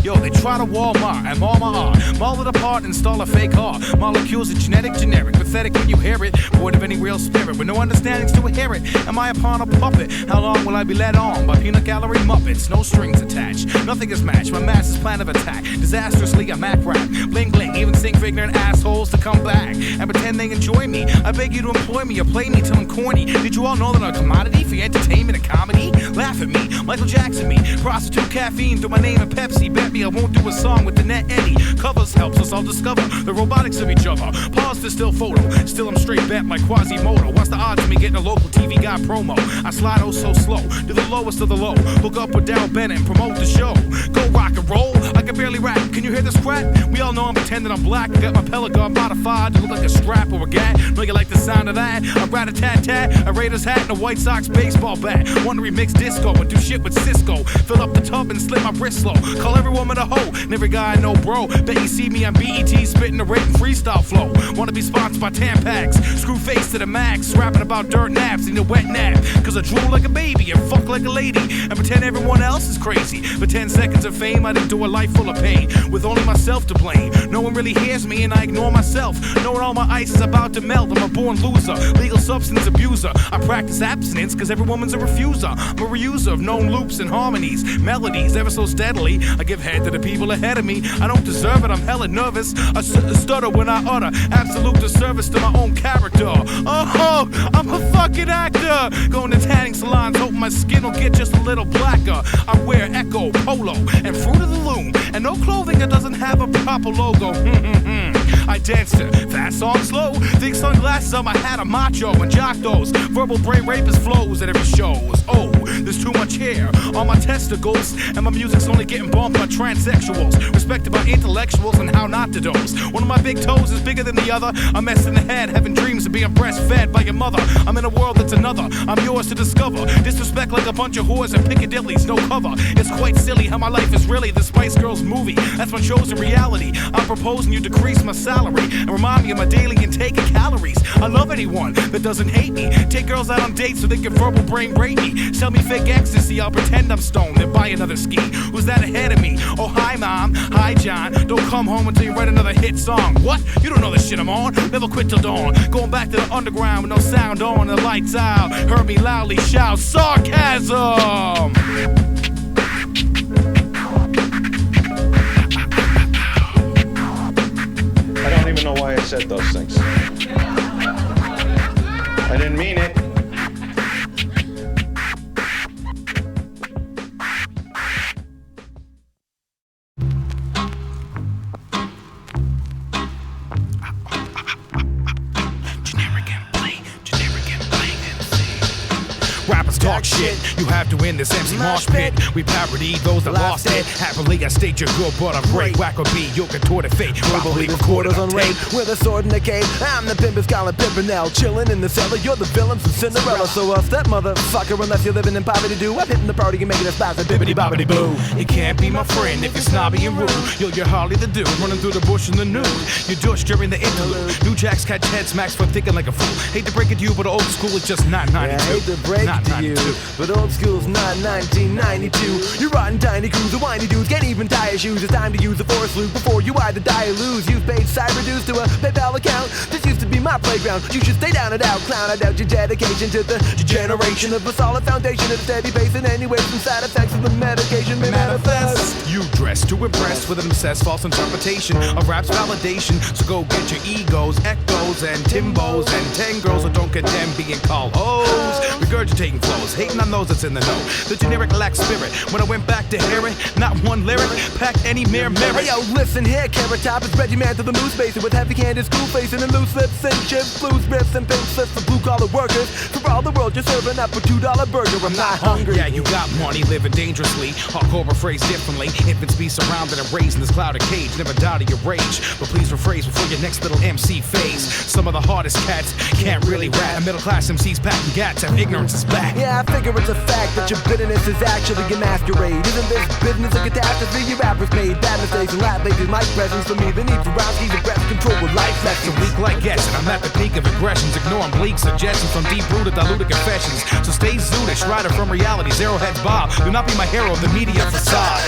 A: Yo, they try to Walmart and maul my art. Maul it apart, install a fake heart. Molecules are genetic, generic. Pathetic when you hear it. Void of any real spirit. With no understandings to hear it. Am I upon a puppet? How long will I be led on by peanut gallery muppets? No strings attached. Nothing is matched. My master's plan of attack. Disastrously, I'm Mac rap. Bling bling. Even sing for ignorant assholes to come back and pretend they enjoy me. I beg you to employ me or play me till I'm corny. Did you all know that I'm a commodity for entertainment and comedy? Laugh at me. Michael Jackson me. Prostitute caffeine through my name and Pepsi. Bet me I won't do a song with the net Eddie. Covers helps us all discover the robotics of each other. Pause to still photo. Still I'm straight bet like Quasimodo. What's the odds of me getting a local TV guy promo? I slide oh so slow. Do the lowest of the low. Hook up with Dow Bennett and promote the show. Go rock and roll. I can barely rap. Can you hear this crack? We all know I'm pretending I'm black. I got my Pelican modified to look like a strap or a gat. Know you like the sound of that? A rat-a-tat-tat, a Raiders hat and a White Sox baseball bat. Want to remix disco and do shit with Cisco. Fill up the tub and slip my wrist slow. Call every woman a hoe and every guy I know bro. Bet you see me on BET spitting the rape and freestyle flow. Wanna be sponsored by Tampax, screw face to the max, rapping about dirt naps in the wet nap. Cause I drool like a baby and fuck like a lady and pretend everyone else is crazy. For 10 seconds of fame, I'd endure a life full of pain with only myself to blame. No one really hears me and I ignore myself, knowing all my ice is about to melt. I'm a born loser, legal substance abuser. I practice abstinence cause every woman's a refuser. I'm a reuser of known loops and harmonies, melodies ever so steadily. I give head to the people ahead of me. I don't deserve it, I'm hella nervous. I stutter when I utter absolute disservice to my own character. Oh, I'm a fucking actor. Going to tanning salons, hoping my skin will get just a little blacker. I wear Echo, Polo, and Fruit of the Loom, and no clothing that doesn't have a proper logo. I dance to fast songs slow, thick sunglasses on my hat, a macho and jock those verbal brain rapist flows at every shows. Oh, there's too much hair on my testicles, and my music's only getting bumped by transsexuals, respected by intellectuals and how not to dose. One of my big toes is bigger than the other. I'm messed in the head, having dreams of being breastfed by your mother. I'm in a world that's another, I'm yours to discover. Disrespect like a bunch of whores and Piccadilly's, no cover. It's quite silly how my life is really the Spice Girls movie. That's my chosen reality. I'm proposing you decrease my salary and remind me of my daily intake of calories. I love anyone that doesn't hate me. Take girls out on dates so they can verbal brain rape me. Sell me fake ecstasy, I'll pretend I'm stoned, then buy another ski. Who's that ahead of me? Oh, hi, Mom. Hi, John. Don't come home until you write another hit song. What? You don't know the shit I'm on. Never quit till dawn. Going back to the underground with no sound on and the lights out. Heard me loudly shout, Sarcasm!
H: I don't even know why I said those things. I didn't mean it.
A: Rappers talk shit, you have to win this MC mosh pit. We parody those that lost it. Happily I state you're good, but I'm great. Whack or be, you'll contort a fate. Probably recorded on tape.
J: With a sword in the cave, I'm the pimpin' Scarlet Pimpernel, chillin' in the cellar. You're the villains of Cinderella. So that motherfucker, unless you're living in poverty, do I'm hitting the party and making a spaz a bibbity bobbity boo.
A: You can't be my friend if you're snobby and rude. You're hardly the dude running through the bush in the nude. You douche during the interlude. New jacks catch head smacks for thinking like a fool. Hate to break it to you, but old school is just not 92.
J: Yeah, I hate to break it to you, but old school's not 1992. You're rotten tiny crews, the whiny dudes can't even tie your shoes. It's time to use the force loop before you either die or lose. You've paid cyber dues to a PayPal account. This used to be my playground. You should stay down and out, clown. I doubt your dedication to the generation of a solid foundation of steady pace. And anyway, some side effects of the medication may manifest.
A: You dress to impress with an obsessed false interpretation of rap's validation. So go get your egos, echos, and timbos, and 10 girls who don't condemn being called hoes. Regurgitating flows, hating on those that's in the know. The generic lacks spirit. When I went back to hearing, not one lyric packed any mere merit.
J: Hey yo, listen here, Carrot Top is Reggie Man to the moose basin with heavy-handed screw facing and loose lips and chips, blues, riffs, and pink slips for blue-collar workers. For all the world, you're serving up a $2 burger. I'm not hungry.
A: Yeah, you got money, living dangerously. Hardcore phrase differently. Infants be surrounded and raised in this clouded cage. Never doubt of your rage, but please rephrase before your next little MC phase. Some of the hardest cats can't really rap. And middle-class MCs packing gats have ignorance is back.
J: Yeah, I figure it's a fact that your bitterness is actually a masquerade. Isn't this business a catastrophe? Your rappers made bad mistakes and rap bases. My presence for me, the need for rhymes, keep the breath control with life lessons.
A: Weak like guessing, I'm at the peak of aggressions, ignoring bleak suggestions from deep-rooted diluted confessions. So stay zootish, rider from reality, zero heads bob. Do not be my hero of the media facade.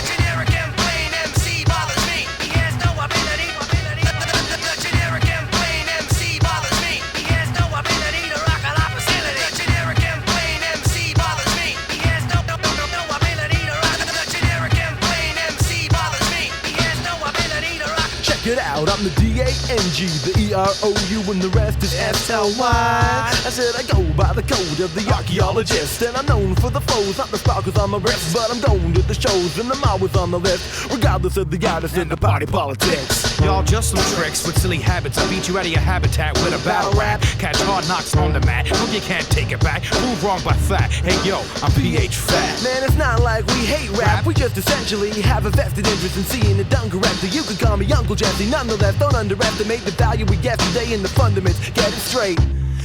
J: Get out, I'm the D-A-N-G, the E-R-O-U, and the rest is S-L-Y. I said I go by the code of the archaeologist, and I'm known for the flows, not the sparkles on my wrist, but I'm known to the shows, and I'm always on the list, regardless of the artist and the party politics.
A: Y'all just some tricks with silly habits. I beat you out of your habitat with a battle rap. Catch hard knocks on the mat. Hope you can't take it back. Prove wrong by fat. Hey yo, I'm PH Fat.
J: Man, it's not like we hate rap. We just essentially have a vested interest in seeing it done correctly. You can call me Uncle Jesse. Nonetheless, don't underestimate the value we get today in the fundaments. Get it straight.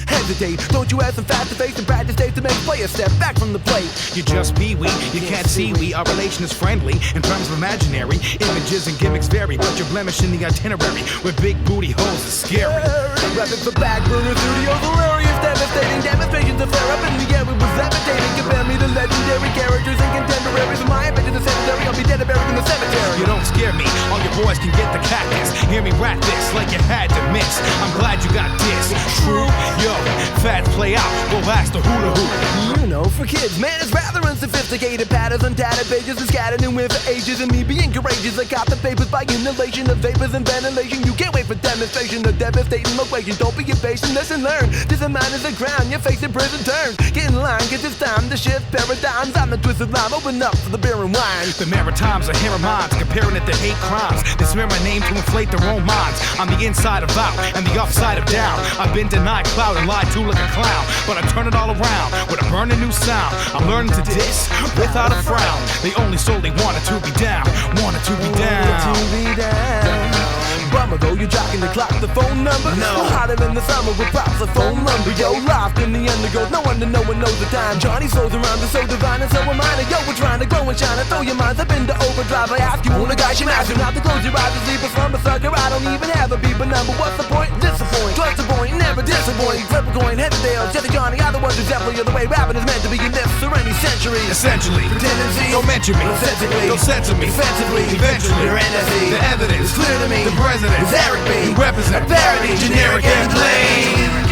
J: Hesitate, don't you have some faster face and practice days to make player step back from the plate.
A: You just pee-wee, you can't see we. Our relation is friendly in terms of imaginary. Images and gimmicks vary, but you're blemishing the itinerary with big booty holes is scary.
J: Rapping for back burner studios, hilarious, devastating demonstrations of flare up in the air. It was levitating. Compare me to legendary characters and contemporaries. Of my invention, the cemetery, I'll be dead and buried in the cemetery.
A: You don't scare me, all your boys can get the cactus. Hear me rap this like you had to miss. I'm glad you got this. True, yo, fads play out, go ask the hula hoop.
J: You know, for kids, man, it's rather unsophisticated patterns on data pages and scattered and with for ages. And me being courageous, I caught the papers by inhalation of vapors and ventilation. You can't wait for demonstration of devastating location. Don't be impatient, listen, learn. This a man is a ground, you're facing prison terms. Get in line, cause it's time to shift paradigms. I'm the twisted line, open up for the beer and wine.
A: The Maritimes are hearing minds, comparing it to hate crimes. They smear my name to inflate their own minds. I'm the inside of out and the upside of down. I've been denied clout and lied to like a clown, but I turn it all around with a burning new sound. I'm learning to diss without a frown. They only solely wanted to be down, wanted to be down.
J: Bummer though, you're jocking the clock, the phone number. No. Hotter in the summer with props of phone lumber. Yo, lost in the undergrowth, no one knows the time. Johnny souls around is so divine and so am I. Yo, we're trying to go and shine and throw your minds up into overdrive. I ask you, wanna guys, you master not to close your eyes and sleep a slumber sucker. I don't even have a beeper number. What's the point? Disappoint. Trust the point, never disappoint. Flip a coin, head to tail, Jesse Johnny. I the ones exemplary of the way rapping is meant to be in this or any century.
A: Essentially,
J: tendency,
A: don't mention me.
J: Ostensibly,
A: no sense of me.
J: Defensively,
A: eventually,
J: your NSE.
A: The evidence
J: is clear to me.
A: The president
J: is Eric B.
A: You represent
J: a parody, generic and plain.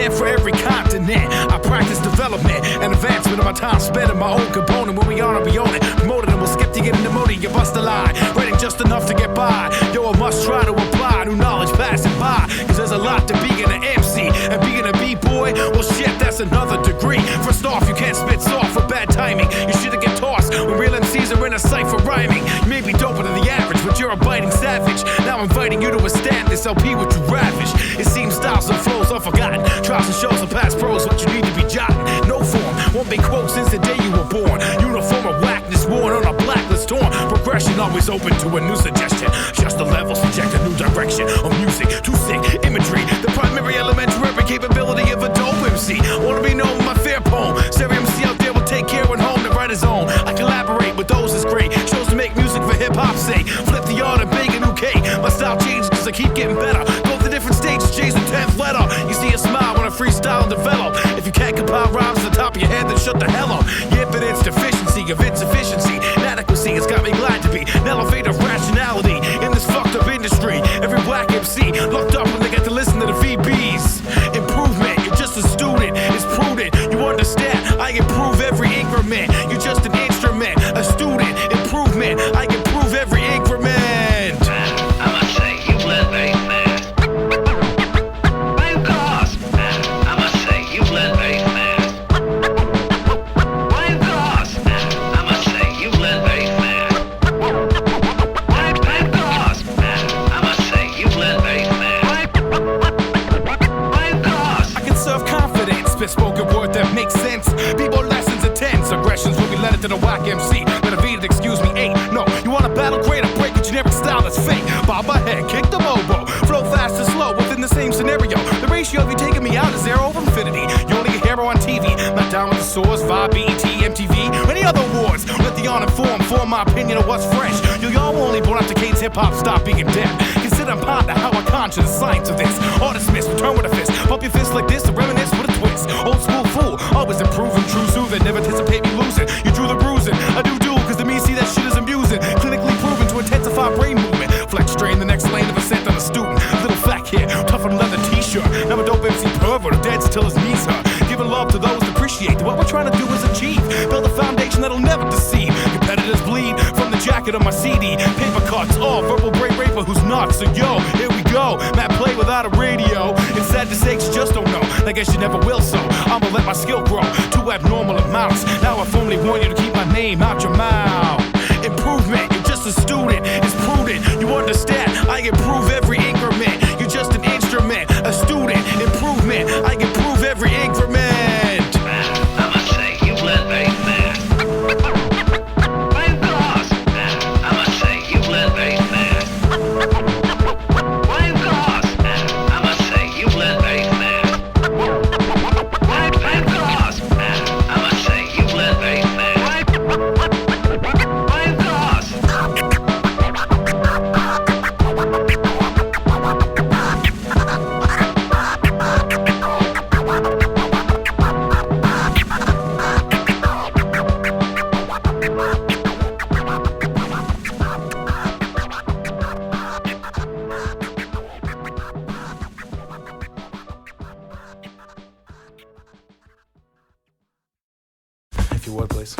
A: For every continent, I practice development and advancement of my time spent in my own component. When we on it, we own it. Promoted and we'll skip to get in the motor. You bust a lie, writing just enough to get by. Yo, I must try to apply new knowledge passing by. Cause there's a lot to being an MC and being a B-boy. Well, shit, that's another degree. First off, you can't spit soft for bad timing. You should've get tossed when real MCs are in a sight for rhyming. You may be doper than the average, but you're a biting savage. Now I'm inviting you to withstand this LP with you ravish. It seems styles and flows are forgotten. Trials and shows of past pros, what you need to be jotting. No form, won't be quote since the day you were born. Uniform of whackness worn on a blacklist torn. Progression always open to a new suggestion. Just the level, suggest a new direction of music. Too sick, imagery, the primary element to every capability of a dope MC. Wanna be known with my fair poem. Every MC out there will take care when home to write his own. I collaborate with those that's great. Shows to make music for hip-hop's sake. Flip the art and bake a new cake. My style changes cause I keep getting better. Go to different stages, change the 10th letter. You see a smile when I freestyle and develop. If you can't compile rhymes to the top of your head, then shut the hell up. Your evidence deficiency of insufficiency. Inadequacy has got me glad to be an elevator of rationality in this fucked up industry. Every black MC locked up when they get to listen to the VBs. Improvement, you're just a student, it's prudent. You understand, I improve every increment. You're just an instrument, a student. Improvement, I improve every increment.
K: I must say, you blend very fast. Why of course? I must say, you blend very fast. Why of course? I must say, you blend very fast. Why of course? I must say, you blend very fast. Why of course?
A: I can serve confidence, spit spoken word that makes sense. People lessons intense, aggressions will be led to the whack MC. Let a beat, excuse me, ain't. No, you want a battle, create a break, a generic style that's fake. Bob my head, kick the mobo, flow fast and slow within the same scenario. The ratio of you taking me out is 0 over infinity. You only a hero on TV, not down with the source, Vibe, BET, MTV, or any other awards. Let the uninformed form my opinion of what's fresh. Y'all only born after Kane's hip-hop stop being dead. Consider and ponder how I conjure the science of this. Artist miss, return with a fist. Pump your fist like this to reminisce with a twist. Old school fool, always improving, true soothing. Never anticipate me losing. You drew the bruising. I do cause to me see that shit is amusing. Clinically proven to intensify brain movement. Flex strain the next lane of ascent on a student. Little fat kid, tougher than leather t-shirt. Now a dope MC pervert, dance till his knees hurt. Giving love to those that appreciate what we're trying to do is achieve. Build a foundation that'll never deceive. Competitors bleed from the jack jacket on my CD. Paper cuts, all verbal brain raper who's not. So yo, here we go. Matt play without a radio. It's sad to say, you just don't know. I guess you never will, so I'ma let my skill grow to abnormal amounts. Now I firmly warn you to keep my name out your mouth. Improvement, you're just a student. It's prudent, you understand. I improve every increment. You're just an instrument. A student, improvement. I improve every increment.
K: I must say, you blend very fast. Why, of course. I must say, you blend very fast. Why, of course. I must say, you blend very fast. Why, of course. I must say, you blend very fast. Why, of course.
A: If you would, please.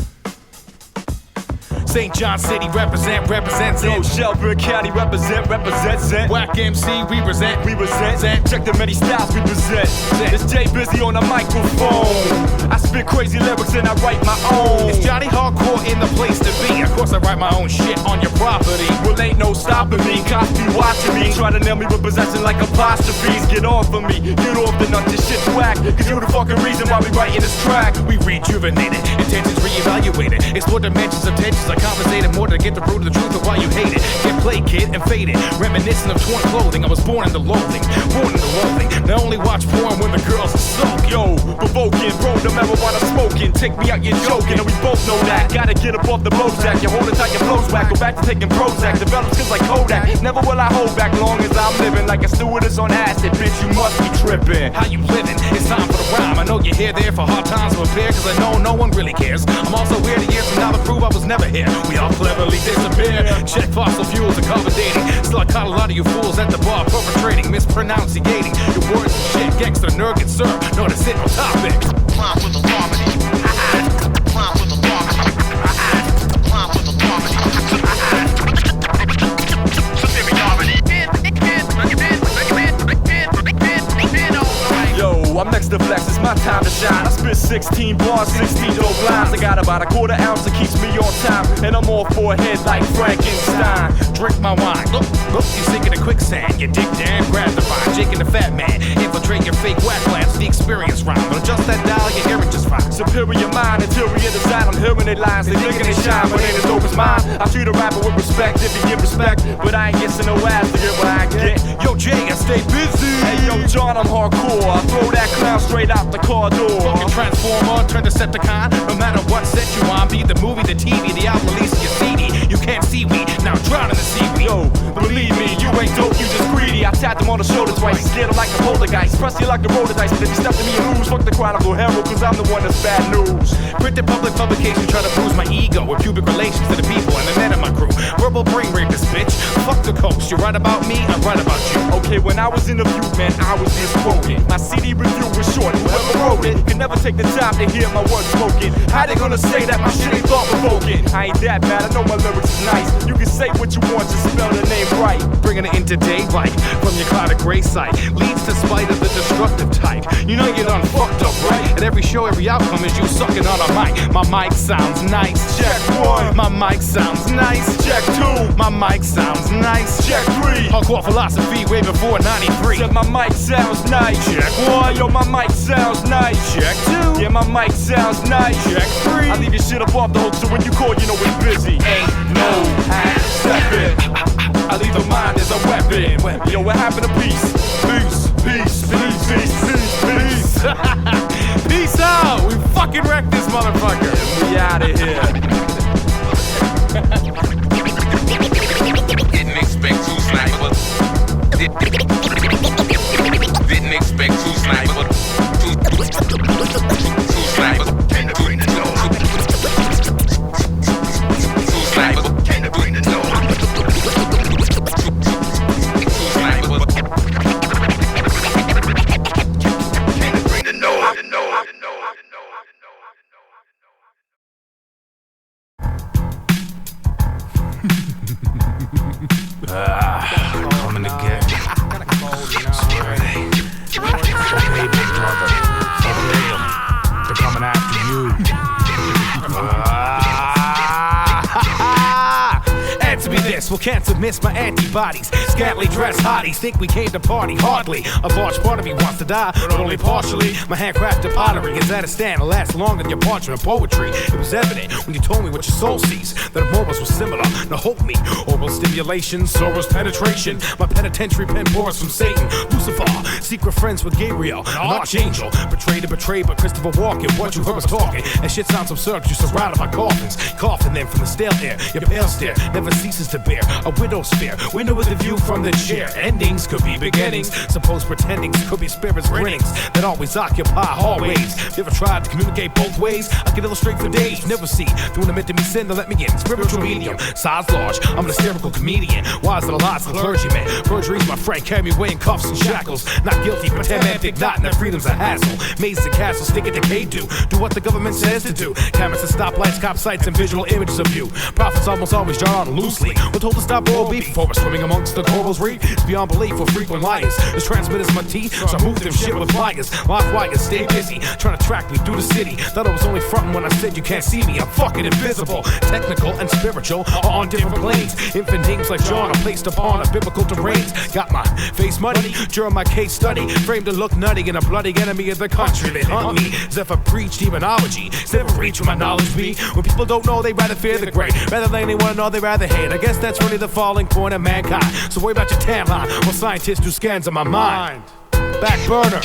A: St. John City represents
D: Yo,
A: it.
D: Shelburne County represents it.
A: Whack MC, we resent.
D: Check the many styles we present. It's Jay Bizzy on the microphone. I spit crazy lyrics and I write my own.
A: It's Johnny Hardcore in the place to be. Of course I write my own shit on your property.
D: Well, ain't no stopping me. Cops be watching me. Try to nail me with possession like apostrophes. Get off of me. Get off the nut. This shit's whack. Cause you the fucking reason why we writing this track.
A: We rejuvenated, intentions reevaluated. Explore dimensions of tensions. I conversated more to get the root of the truth of why you hate it. Get played, kid, and faded. Reminiscent of torn clothing. I was born in the loathing. Now only watch porn when the girls are soaking.
D: Yo, provoking, bro, the marijuana smoking. Take me out, you're joking, and we both know that. Gotta get up off the Bozak. You hold it tight, your flow's whack. Go back to taking Prozac. Develop skills like Kodak. Never will I hold back long as I'm living. Like a stewardess on acid, bitch, you must be tripping.
A: How you living? It's time for the rhyme. I know you're here there for hard times to appear, cause I know no one really cares. I'm also here to years from now to prove I was never here. We all cleverly disappear. Check fossil fuels and carbon dating. Still I caught a lot of you fools at the bar perpetrating, mispronunciating your words and shit. Gangsta nerd can serve. No, that's it, no topic.
G: Climb with the harmony. Climb with the harmony. Climb with the harmony. Superiority.
D: Yo, I'm next to flex, it's my time to shine. I spit 16 bars, 16 dope lines. I got about a quarter ounce that keeps me on time. And I'm all for a head like Frankenstein.
A: Drink my wine. Look, you're sinking in quicksand. You dig down, grab the vine. Jake and the fat man. Infiltrate your fake whack plans. The experience rhyme. But adjust that dial, you're hearing just fine.
D: Superior mind, interior design. I'm hearing they lines. They thinking they shine, but ain't as dope as mine. I treat a rapper with respect if you give respect. But I ain't getting no ass to get what I get.
A: Yo, Jay, I stay busy.
D: Hey, yo, John, I'm hardcore. I throw that clown straight out the car door.
A: Fucking Transformer, turn Decepticon. No matter what set you on, be it the movie, the TV, the album release, your CD. You can't see me, now drown in the seaweed.
D: Yo, believe me, you ain't dope, you just greedy. I tapped him on the shoulder twice, scared him like a poltergeist. Press you like the roller dice, but if you step to me and lose, fuck the Chronicle Herald, cause I'm the one that's bad news.
A: Printed public publication, try to bruise my ego with pubic relations to the people and the men of my crew. Verbal brain rapist, bitch. Fuck the coast, you're right about me, I'm right about you.
D: Okay, when I was in the view, man, I was misquoted. My CD review was short, whoever wrote it can never take the time to hear my words spoken. How they gonna say that my shit ain't thought-provoking? I ain't that bad, I know my lyrics is nice. You can say what you want, just spell the name right.
A: Bringing it into daylight from your cloud of gray sight leads to spite of the destructive type. You know you done fucked up, right? At every show, every outcome is you sucking on a mic. My mic sounds nice.
D: Check 1.
A: My mic sounds nice.
D: Check 2.
A: My mic sounds nice.
D: Check 3.
A: Hardcore philosophy way before 93.
D: Said my mic sounds nice.
A: Check 1.
D: Yo, my mic sounds nice.
A: Check 2.
D: Yeah, my mic sounds nice.
A: Check 3.
D: I leave your shit up off the hook, so when you call, you know it's busy.
A: Ain't no half
D: stepping. I leave the mind as a weapon. Yo, what happened to peace? Peace, peace, peace, peace, peace, peace.
A: Peace out. We fucking wrecked this motherfucker.
D: We out of here.
L: Didn't expect two snipers. Didn't expect two snipers. Two snipers. Two snipers. Can't bring the no. Two snipers. Can't bring the no.
A: Coming to get me. Swear they. Okay, big brother. Okay, they're coming after you. Answer me this, will cancer miss my antibodies? Scantily dressed hotties think we came to party, hardly. A large part of me wants to die, but only partially. My handcrafted pottery is at a stand, it lasts longer than your parchment poetry. It was evident when you told me what your soul sees, that if morals were similar, now hope me. Oral stimulation, Soros penetration. My penitentiary pen pours from Satan. Lucifer, secret friends with Gabriel, an archangel. Betrayed to betray, but Christopher Walken, what you heard was talking. And shit sounds absurd, you surrounded by coffins. Coughing them from the stale air, your pale stare never ceases to bear. A widow's fear, window with a view from the chair. Endings could be beginnings, suppose pretendings could be spirits grinnings that always occupy hallways. You ever tried to communicate both ways? I can illustrate for days, never see through an admit to me sin to let me in. Spiritual medium, size large, I'm an hysterical comedian. Wise than a lot of clergymen. Perjury's my friend, carry me away in cuffs and shackles. Not guilty, but 10 men think not, and that freedom's a hassle. Mazes and castles, stick it to K do what the government says to do. Cameras and stoplights, cop sites, and visual images of you. Prophets almost always draw on loosely. We're told to stop all beef before we're swimming amongst the corals reef. It's beyond belief, we're frequent liars. This transmitter's my teeth, so I move them shit with pliers. Lock wires, stay busy, trying to track me through the city. Thought I was only frontin' when I said you can't see me. I'm fucking invisible. Technical and spiritual are on different planes. Infant names like John are placed upon a biblical terrains. Got my face muddy during my case study. Framed to look nutty and a bloody enemy of the country. They hunt me as if I preach demonology. It's never reach where my knowledge be. When people don't know, they rather fear the great. Rather than they wanna know, they rather hate. I guess that's really the falling point of mankind. So worry about your tan line while scientists do scans of my mind. Back burner.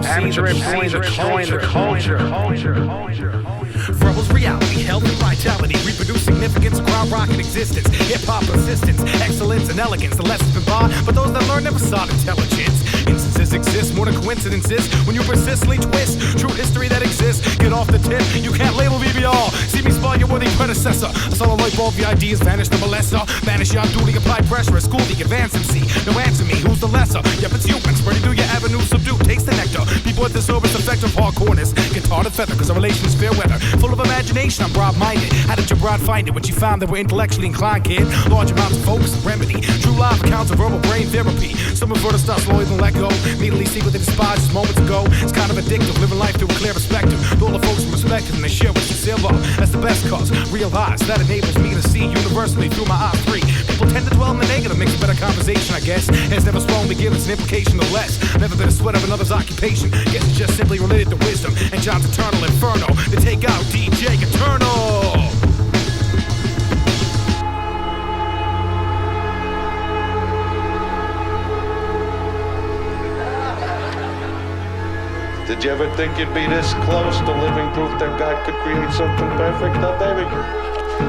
A: Amateur MCs destroying the culture. Rebels reality, health and vitality, reproduce significance, crowd rocket existence, hip-hop persistence, excellence and elegance. The lessons been barred, but those that learn never sought intelligence. Instances exist, more than coincidences, when you persistently twist true history that exists. Get off the tip, you can't label me all. See me spell your worthy predecessor. I saw the light bulb, the ideas vanish, the molester. Vanish your unduly applied pressure at school, the advanced MC. No answer me, who's the lesser? Yep, it's you, and spreading through your avenue, subdue, taste the nectar. People at this orbit's effective hardcoreness. Guitar to feather, cause our relation is fair weather. Full of imagination, I'm broad-minded. How did your broad find it when she found that we're intellectually inclined, kid? Large amounts of focus and remedy. True live accounts of verbal brain therapy. Some of to start slowly than let go. Immediately see what they despise just moments ago. It's kind of addictive, living life through a clear perspective. All the folks from perspective and they share with sincere love. That's the best cause. Realize that enables me to see universally through my eyes free. People tend to dwell in the negative, makes a better conversation, I guess. Has never swung to give it's an implication of less. Never been a sweat of another's occupation. Guess it's just simply related to wisdom and John's eternal inferno. To take out DJ Eternal.
H: Did you ever think you'd be this close to living proof that God could create something perfect? Huh, baby?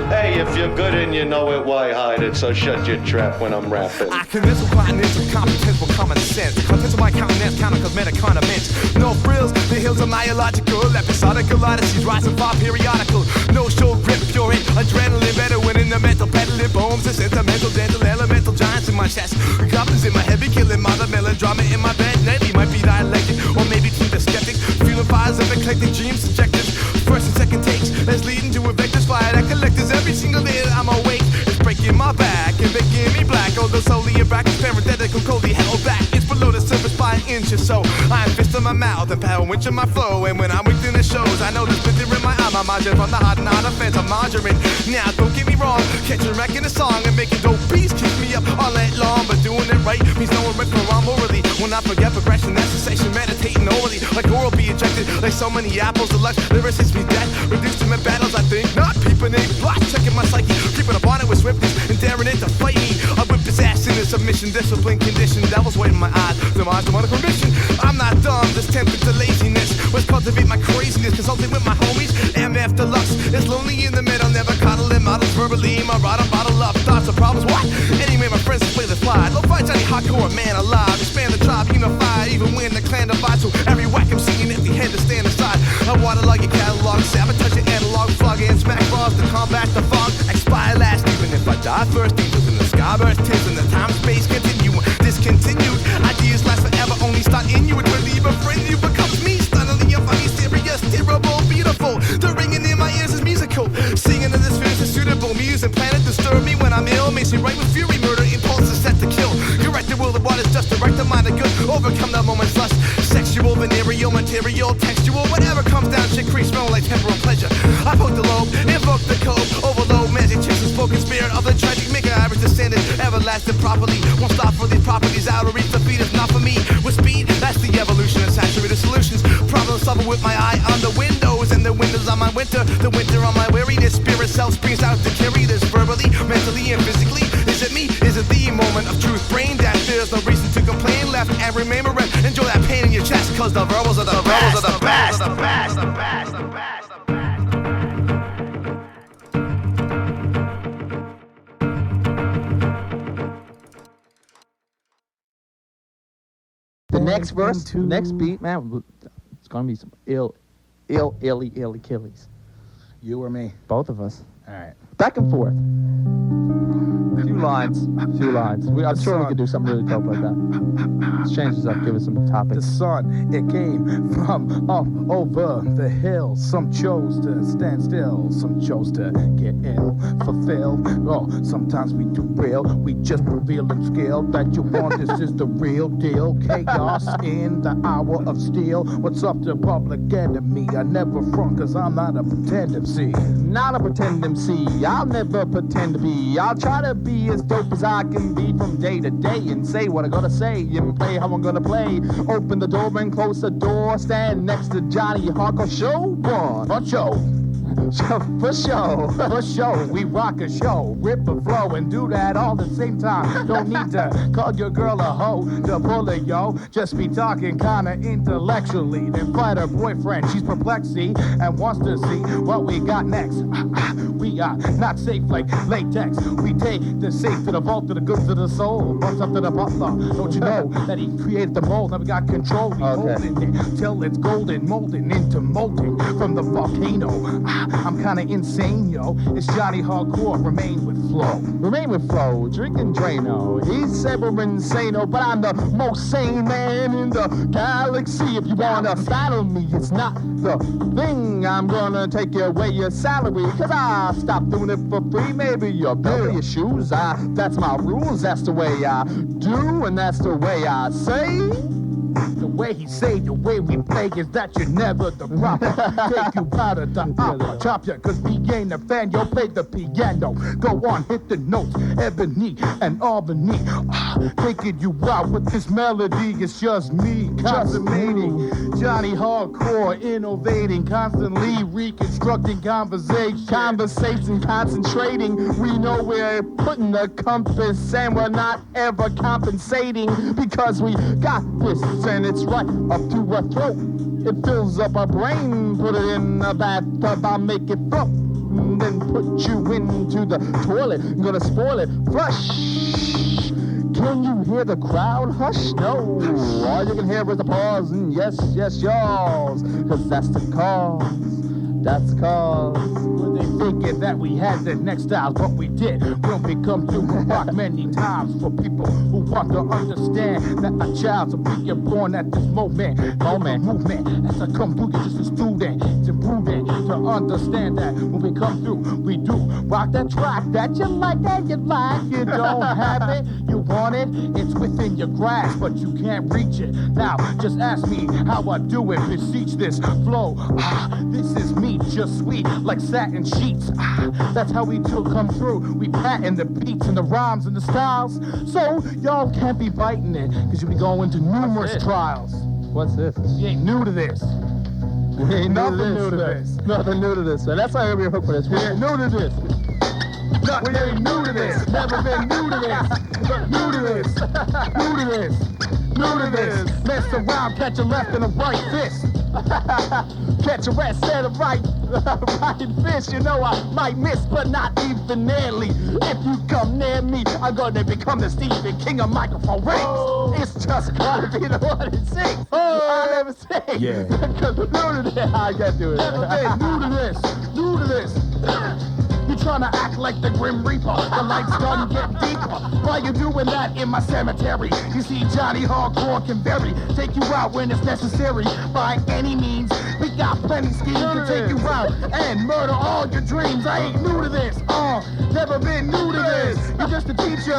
H: Hey, if you're good and you know it, why hide it? So shut your trap when I'm rapping.
J: I convince with continents of competence with common sense. Contents of my countenance, counter cosmetic condiments. No frills, the hills are myological. Episodic odysseys, rising far periodical. No show grip, pure hit, adrenaline better when in the mental peddling poems. The sentimental, dental, elemental giants in my chest. Goblins in my head be killing mother melodrama in my bed. Maybe might be dialectic, or maybe to the skeptic. Feeling fires of eclectic dreams, subjective. First and second takes, that's leading to a vector's fire that collectors every single day that I'm awake. It's breaking my back and making me black. Although solely your back is parenthetical, coldly held back. It's below the surface by an inch or so. I'm fist in my mouth and power winch in my flow. And when I'm weak in the shows, I know there's bitter in my eye. My margin from the hot and hot offense of margarine. Now don't get me wrong, catching wreck in a song and making dope beats keep me up all night long. But doing it right means knowing right from wrong morally. When I forget progression, that's sensation, meditating orally. Like oral be ejected, like so many apples deluxe. Lyricists me death, reduced them in battles I think. Not peeping in block, checking my psyche. Creeping up on it with swiftness and daring it to fight me. I whip his ass in a submission, discipline condition. Devils waiting my eyes, demise them on a permission. I'm not dumb, just tempted to laziness. Let's cultivate my craziness, consulting with my homies. MF Deluxe, It's lonely in the middle, never coddling models verbally. My rod, I bottle up, thoughts of problems, what? Anyway, my friends play the slide. Low fight, Johnny hardcore, man alive. Expand the tribe, unified, even when the clan divides. So every whack I'm singing empty head to stand aside. I waterlog your catalog, sabotage your analog, flog and smack bars to combat the fog. Expire last, even if I die first. Angels in the sky burst, tears in the time space continue. Discontinued, ideas last forever, only start in you. It will leave a friend, you becomes me. Stunningly funny, serious, terrible, beautiful. The ringing in my ears is musical. Singing in this feels is suitable. Music planet disturb me when I'm ill. Makes me right with fury, murder, impulses set to kill. Correct the will, the water's just direct the mind of good. Overcome the moment's lust. Sexual, venereal, material, textual, whatever comes down, shit creeps, smelling like temporal pleasure. I poke the lobe, invoke the code, overload, magic tricks, the spoken spirit of the tragic maker, average descendant, everlasting properly. Won't stop for these properties, out of reach, the beat is not for me. With speed, that's the evolution of saturated solutions. Problem solving with my eye on the windows, and the windows on my winter, the winter on my weariness. Spirit self springs out to carry this verbally, mentally, and physically. Is it me? Is it the moment of truth? Brain dash, there's no reason to complain. Left and remember it. Enjoy that pain in your chest, cause the verbals are the best, the best, the best, the best, the best, the best.
M: The next verse, next beat, man, it's gonna be some illy killies.
A: You or me?
M: Both of us.
A: All right.
M: Back and forth. Few lines. I'm sure we could do something really dope like that. Let's change this up. Give us some topics.
A: The sun, it came from up over the hill. Some chose to stand still. Some chose to get ill, fulfilled. Oh, sometimes we do real. We just reveal and skill that you want. This is the real deal. Chaos in the hour of steel. What's up to public enemy? I never front cause I'm not a pretend MC.
M: Not a pretend MC. I'll never pretend to be. I'll try to be as dope as I can be from day to day and say what I'm gonna say and play how I'm gonna play. Open the door and close the door. Stand next to Johnny Hardcore Sho-One.
A: For show.
M: For show.
A: For show. We rock a show. Rip a flow and do that all at the same time. Don't need to call your girl a hoe to pull it, yo. Just be talking kinda intellectually. Then fight her boyfriend. She's perplexed, see, and wants to see what we got next. We are not safe like latex. We take the safe to the vault, to the goods of the soul. What's up to the Butler? Don't you know that he created the mold? Now we got control. We hold it till it's golden, molding into molten from the volcano. I'm kinda insane, yo. It's Johnny Hardcore, remain with flow.
M: Remain with flow, drinking Drano. He said we're insane-o, but I'm the most sane man in the galaxy. If you wanna battle me, it's not the thing. I'm gonna take away your salary, cause I stopped doing it for free. Maybe your bill, your shoes, that's my rules. That's the way I do, and that's the way I say.
A: The way he say, the way we play is that you're never the proper. Take you out of the opera, chop ya, cause we ain't a fan, yo, play the piano. Go on, hit the notes, Ebony and Albany. Taking you out with this melody, it's just me, consummating. Johnny Hardcore, innovating, constantly reconstructing conversation.
M: Conversation, concentrating. We know we're putting the compass and we're not ever compensating because we got this. And it's right up to our throat. It fills up our brain. Put it in a bathtub, I'll make it float. Then put you into the toilet. I'm gonna spoil it. Flush. Can you hear the crowd? Hush, no. All you can hear is the pause and yes, y'all. Cause that's the cause. That's the cause.
A: They thinking that we had the next styles, but we did. When we come through the rock many times for people who want to understand that a child's being born at this moment. Movement. As I come through, you're just a student. It's improving to understand that when we come through, we do rock that track that you like, You don't have it, you want it. It's within your grasp, but you can't reach it. Now, just ask me how I do it. Beseech this flow. This is me, just sweet like satin sheets. That's how we do come through. We patent the beats and the rhymes and the styles. So y'all can't be biting it, cause you be going to numerous trials.
M: What's this?
A: You ain't new to this.
M: Ain't
A: Nothing new to this.
M: Nothing new to this, man. That's why we're hooked for this.
A: We ain't new to this. We ain't new to this. Never been new to this. New to this. New to this. New to this. Mess around, catch a left and a right fist. Catch a rat, set a right.
M: Rockin' fish, you know I might miss, but not even nearly. If you come near me, I'm gonna become the Stephen King of microphone rings. It's just gotta be the one that sings. I never sing.
E: Yeah.
M: Cause new to this, I get to it. New to this. You tryna act like the Grim Reaper. The lights done get deeper. While you doing that in my cemetery, you see Johnny Hardcore can vary. Take you out when it's necessary. By any means, we got plenty schemes to take you out and murder all your dreams. I ain't new to this. Never been new to this. You're just a teacher,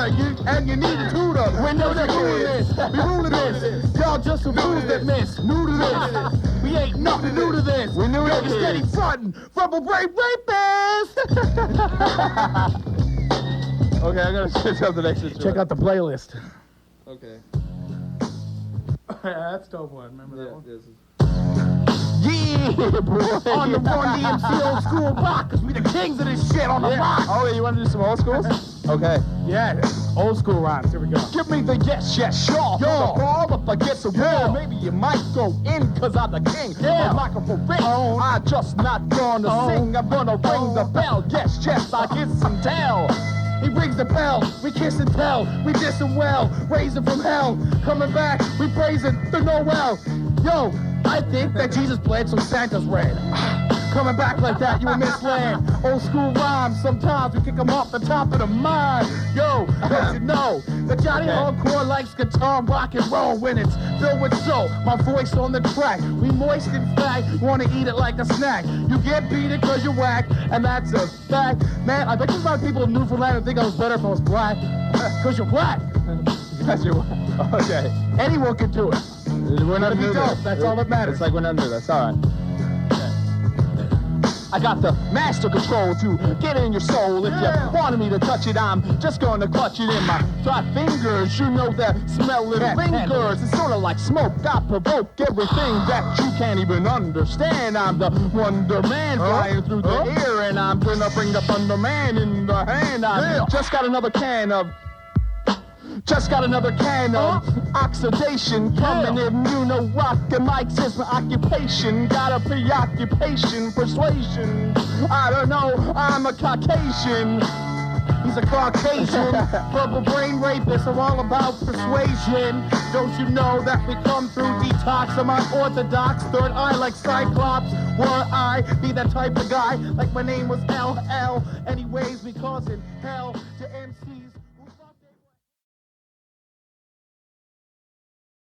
M: and you need a tutor. We're new to this. We new to this. Y'all just some fools that miss. New to this. We ain't nothing new to this. We new to this. Steady frontin', rubber brain rapists. Okay, I gotta switch up the next one. Check out the playlist.
D: Okay.
A: Yeah, that's dope one. Remember that one?
M: Yeah, boy. On the Run DMC old school rock, cause we the kings of this shit on the rock. Oh, yeah, you wanna do some old schools? Okay.
A: Yeah, old school rhymes. Here we go.
M: Give me the yes, sure. Yo, ball up against a wall. Maybe you might go in, cause I'm the king. Yeah. I'm microphone ring. I'm just not gonna sing. I'm gonna ring the bell. Yes, I get some tell. He rings the bell, we kiss and tell, we diss him well, raise him from hell, coming back, we praise him the Noel. Yo, I think that Jesus bled so Santa's red. Coming back like that, you were misled. Old school rhymes, sometimes we kick them off the top of the mind. Yo, don't you know that Johnny Hardcore likes guitar and rock and roll when it's filled with soul. My voice on the track, we moist in fact, wanna eat it like a snack. You get beat it cause you're whack, and that's a fact. Man, I bet there's a lot of people in Newfoundland who think I was better if I was black. Cause you're black. Because you're black. Okay. Anyone can do it. We're not new to. That's all that matters. It's like we're not new, that's alright. I got the master control to get in your soul. If you wanted me to touch it, I'm just gonna clutch it in my dry fingers. You know that smell it lingers. It's sort of like smoke. I provoke everything that you can't even understand. I'm the Wonder Man flying through the air, and I'm gonna bring the Thunder Man in the hand. I just got another can of oxidation coming in. You know, rockin' mics is my occupation. Got a preoccupation, persuasion. I don't know, I'm a Caucasian. He's a Caucasian, rubber brain rapist. I'm all about persuasion. Don't you know that we come through detox? I'm unorthodox, third eye like Cyclops. Were I be that type of guy, like my name was LL. Anyways, we causing hell to MCs.